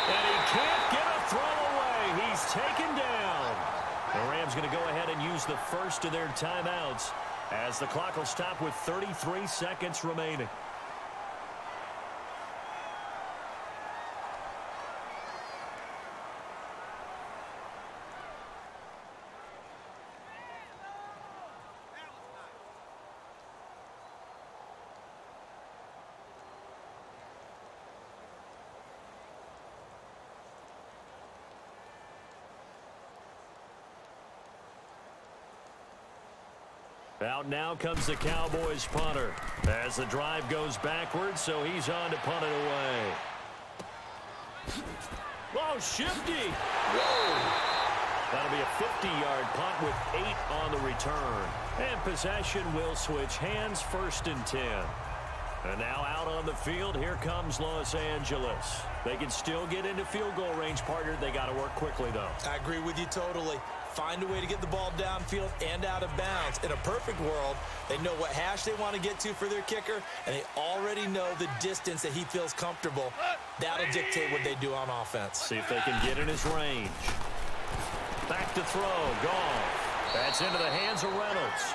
And he can't get a throw away. He's taken down. The Rams going to go ahead and use the first of their timeouts as the clock will stop with 33 seconds remaining. Out now comes the Cowboys punter as the drive goes backwards, so he's on to punt it away. Oh, shifty. Whoa. That'll be a 50-yard punt with 8 on the return. And possession will switch hands, 1st and 10. And now out on the field, here comes Los Angeles. They can still get into field goal range, partner. They got to work quickly, though. I agree with you totally. Find a way to get the ball downfield and out of bounds. In a perfect world, they know what hash they want to get to for their kicker, and they already know the distance that he feels comfortable. That'll dictate what they do on offense. See if they can get in his range. Back to throw. Goff. That's into the hands of Reynolds.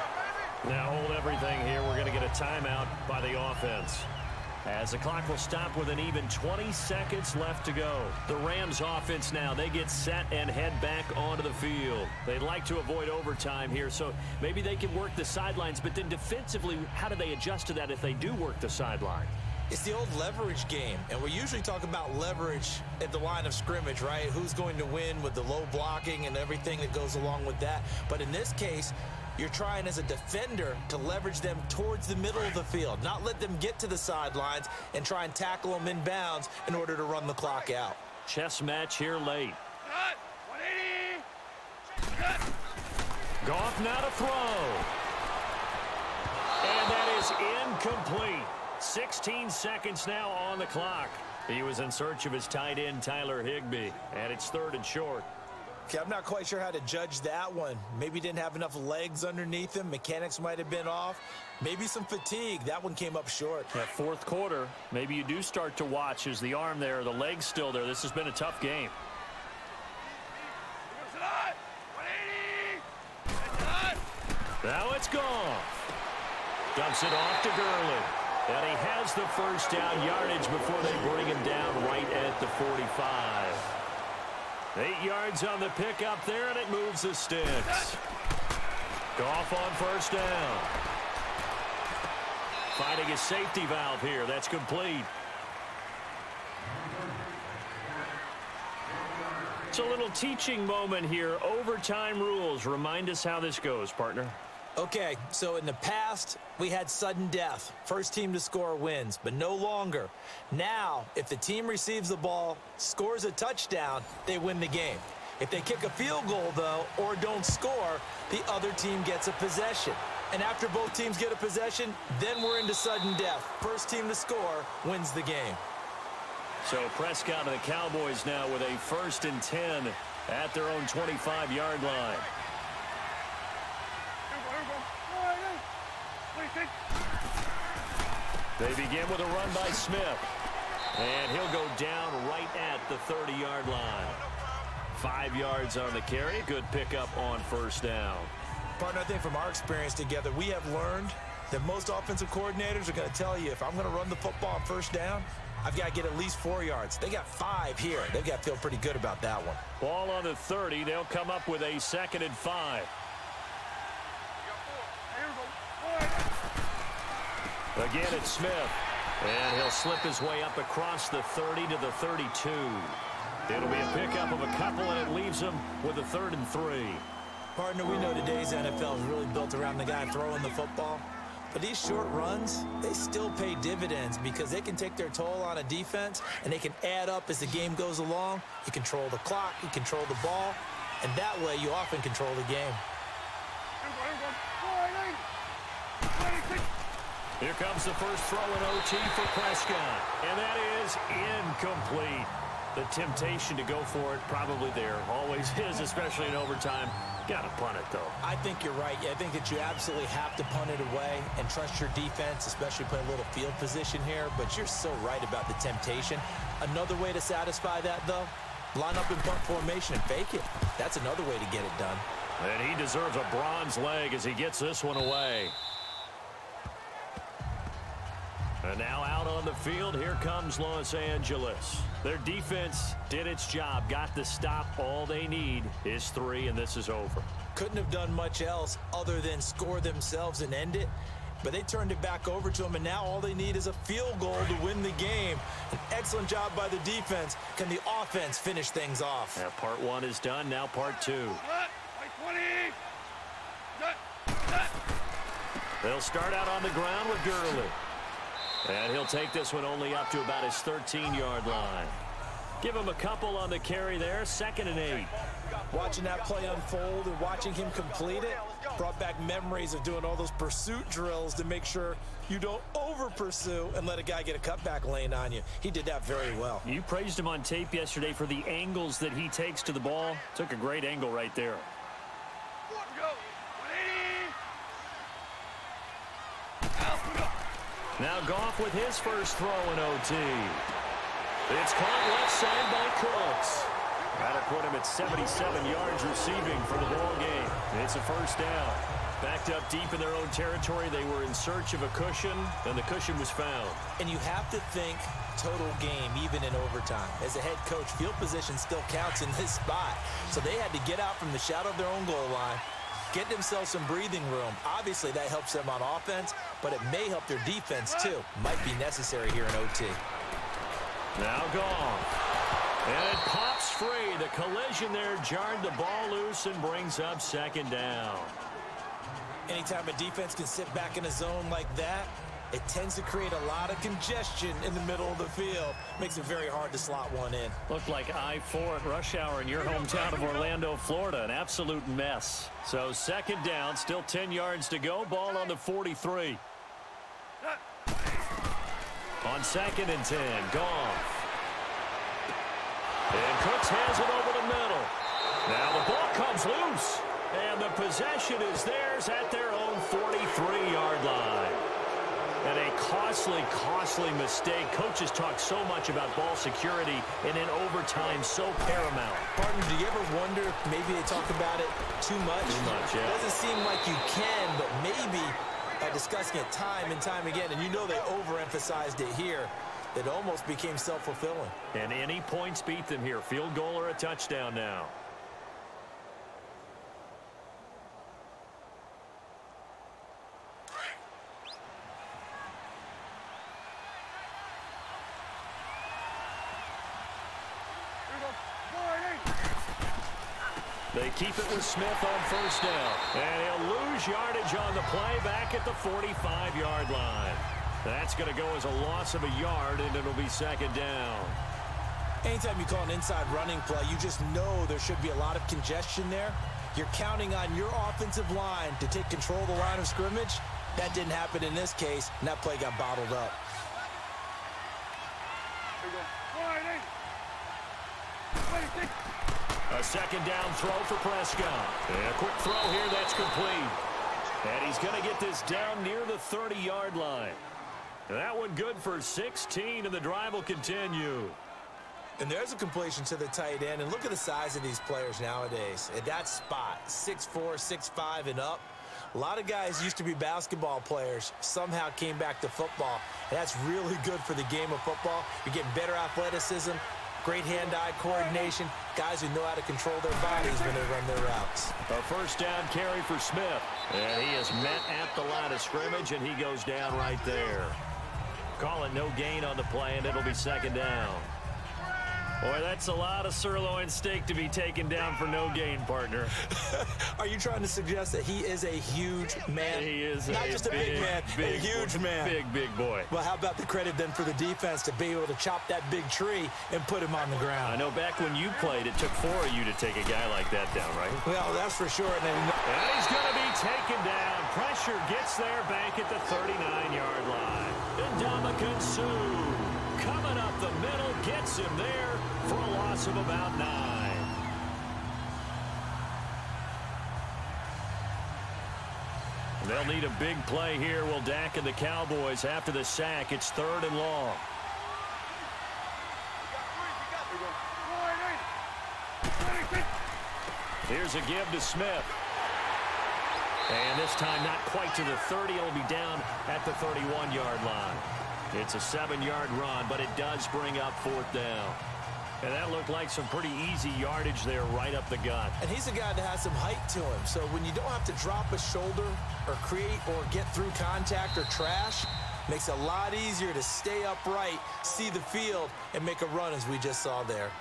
Now hold everything here. We're going to get a timeout by the offense. as the clock will stop with an even 20 seconds left to go. The Rams offense now, they get set and head back onto the field. They'd like to avoid overtime here, so maybe they can work the sidelines, but then defensively, how do they adjust to that if they do work the sideline? It's the old leverage game, and we usually talk about leverage at the line of scrimmage, right? Who's going to win with the low blocking and everything that goes along with that. But in this case, you're trying as a defender to leverage them towards the middle of the field, not let them get to the sidelines and try and tackle them in bounds in order to run the clock out. Chess match here late. Goff now to throw. And that is incomplete. 16 seconds now on the clock. He was in search of his tight end, Tyler Higbee, and it's 3rd and short. Okay, I'm not quite sure how to judge that one. Maybe didn't have enough legs underneath him. Mechanics might have been off. Maybe some fatigue. That one came up short. That fourth quarter, maybe you do start to watch as the arm there, the leg's still there. This has been a tough game. Now it's gone. Dumps it off to Gurley. And he has the first down yardage before they bring him down right at the 45. 8 yards on the pickup there, and it moves the sticks. Goff on first down. Finding a safety valve here. That's complete. It's a little teaching moment here. Overtime rules. Remind us how this goes, partner. Okay, so in the past, we had sudden death. First team to score wins, but no longer. Now, if the team receives the ball, scores a touchdown, they win the game. If they kick a field goal, though, or don't score, the other team gets a possession. And after both teams get a possession, then we're into sudden death. First team to score wins the game. So Prescott and the Cowboys now with a 1st and 10 at their own 25-yard line. They begin with a run by Smith. And he'll go down right at the 30-yard line. 5 yards on the carry. Good pickup on first down. Partner, I think from our experience together, we have learned that most offensive coordinators are going to tell you, if I'm going to run the football on first down, I've got to get at least 4 yards. They got 5 here. They've got to feel pretty good about that one. Ball on the 30. They'll come up with a 2nd and 5. Again, it's Smith. And he'll slip his way up across the 30 to the 32. It'll be a pickup of a couple, and it leaves him with a 3rd and 3. Partner, we know today's NFL is really built around the guy throwing the football. But these short runs, they still pay dividends because they can take their toll on a defense, and they can add up as the game goes along. You control the clock, you control the ball, and that way you often control the game. Here comes the first throw in OT for Prescott. And that is incomplete. The temptation to go for it probably there. Always is, especially in overtime. Got to punt it, though. I think you're right. I think that you absolutely have to punt it away and trust your defense, especially play a little field position here. But you're so right about the temptation. Another way to satisfy that, though, line up in punt formation and fake it. That's another way to get it done. And he deserves a bronze leg as he gets this one away. And now out on the field, here comes Los Angeles. Their defense did its job, got the stop. All they need is 3, and this is over. Couldn't have done much else other than score themselves and end it. But they turned it back over to them, and now all they need is a field goal to win the game. An excellent job by the defense. Can the offense finish things off? Now part 1 is done, now part 2. They'll start out on the ground with Gurley. And he'll take this one only up to about his 13-yard line. Give him a couple on the carry there, 2nd and 8. Watching that play unfold and watching him complete it brought back memories of doing all those pursuit drills to make sure you don't over-pursue and let a guy get a cutback lane on you. He did that very well. You praised him on tape yesterday for the angles that he takes to the ball. Took a great angle right there. Now Goff with his first throw in OT. It's caught left side by Cooks. That'll put him at 77 yards receiving for the ball game. It's a first down. Backed up deep in their own territory. They were in search of a cushion, and the cushion was found. And you have to think total game, even in overtime. As a head coach, field position still counts in this spot. So they had to get out from the shadow of their own goal line, get themselves some breathing room. Obviously, that helps them on offense, but it may help their defense, too. Might be necessary here in OT. Now gone. And it pops free. The collision there jarred the ball loose and brings up second down. Anytime a defense can sit back in a zone like that, it tends to create a lot of congestion in the middle of the field. Makes it very hard to slot one in. Looked like I-4 at rush hour in your hometown of Orlando, Florida. An absolute mess. So second down, still 10 yards to go. Ball on the 43. On second and 10, Goff. And Cooks has it over the middle. Now the ball comes loose. And the possession is theirs at their own 43-yard line. And a costly mistake. Coaches talk so much about ball security, and in overtime, so paramount. Partner, do you ever wonder if maybe they talk about it too much? Too much, yeah. It doesn't seem like you can, but maybe by discussing it time and time again, and you know they overemphasized it here, it almost became self-fulfilling. And any points beat them here. Field goal or a touchdown now. They keep it with Smith on first down. And he'll lose yardage on the play back at the 45-yard line. That's going to go as a loss of a yard, and it'll be second down. Anytime you call an inside running play, you just know there should be a lot of congestion there. You're counting on your offensive line to take control of the line of scrimmage. That didn't happen in this case, and that play got bottled up. A second down throw for Prescott. And a quick throw here that's complete. And he's going to get this down near the 30-yard line. That one good for 16, and the drive will continue. And there's a completion to the tight end. And look at the size of these players nowadays. At that spot, 6'4", 6'5", and up. A lot of guys used to be basketball players, somehow came back to football. And that's really good for the game of football. You're getting better athleticism, great hand-eye coordination, guys who know how to control their bodies when they run their routes. A first down carry for Smith. And he is met at the line of scrimmage, and he goes down right there. Call it no gain on the play, and it'll be second down. Boy, that's a lot of sirloin steak to be taken down for no gain, partner. Are you trying to suggest that he is a huge man? He is not just a big man, a huge man. Big boy. Well, how about the credit then for the defense to be able to chop that big tree and put him on the ground? I know back when you played, it took 4 of you to take a guy like that down, right? Well, that's for sure. And he's going to be taken down. Pressure gets there back at the 39-yard line. Ndamukong Suh coming up the middle, gets him there for a loss of about 9. They'll need a big play here. Will Dak and the Cowboys after the sack. It's 3rd and long. Here's a give to Smith. And this time not quite to the 30. It'll be down at the 31-yard line. It's a 7-yard run, but it does bring up 4th down. And that looked like some pretty easy yardage there right up the gut. And he's a guy that has some height to him. So when you don't have to drop a shoulder or create or get through contact or trash, makes it a lot easier to stay upright, see the field, and make a run as we just saw there.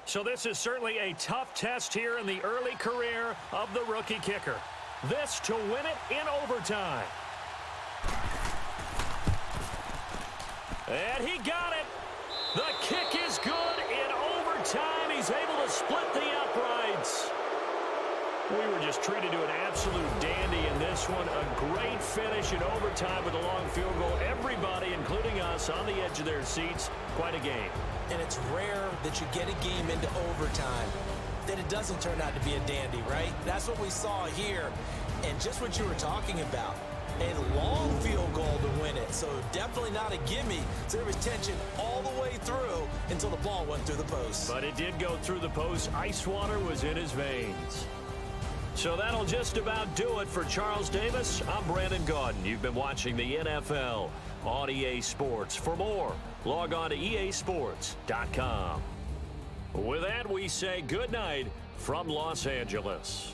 So this is certainly a tough test here in the early career of the rookie kicker. This to win it in overtime. And he got it. The kick is good in overtime. He's able to split the uprights. We were just treated to an absolute dandy in this one. A great finish in overtime with a long field goal. Everybody, including us, on the edge of their seats. Quite a game. And it's rare that you get a game into overtime that it doesn't turn out to be a dandy, right? That's what we saw here. And just what you were talking about, a long field goal to win it. So definitely not a gimme. So there was tension all the way through until the ball went through the post. But it did go through the post. Ice water was in his veins. So that'll just about do it for Charles Davis. I'm Brandon Gaudin. You've been watching the NFL on EA Sports. For more, log on to easports.com. With that, we say good night from Los Angeles.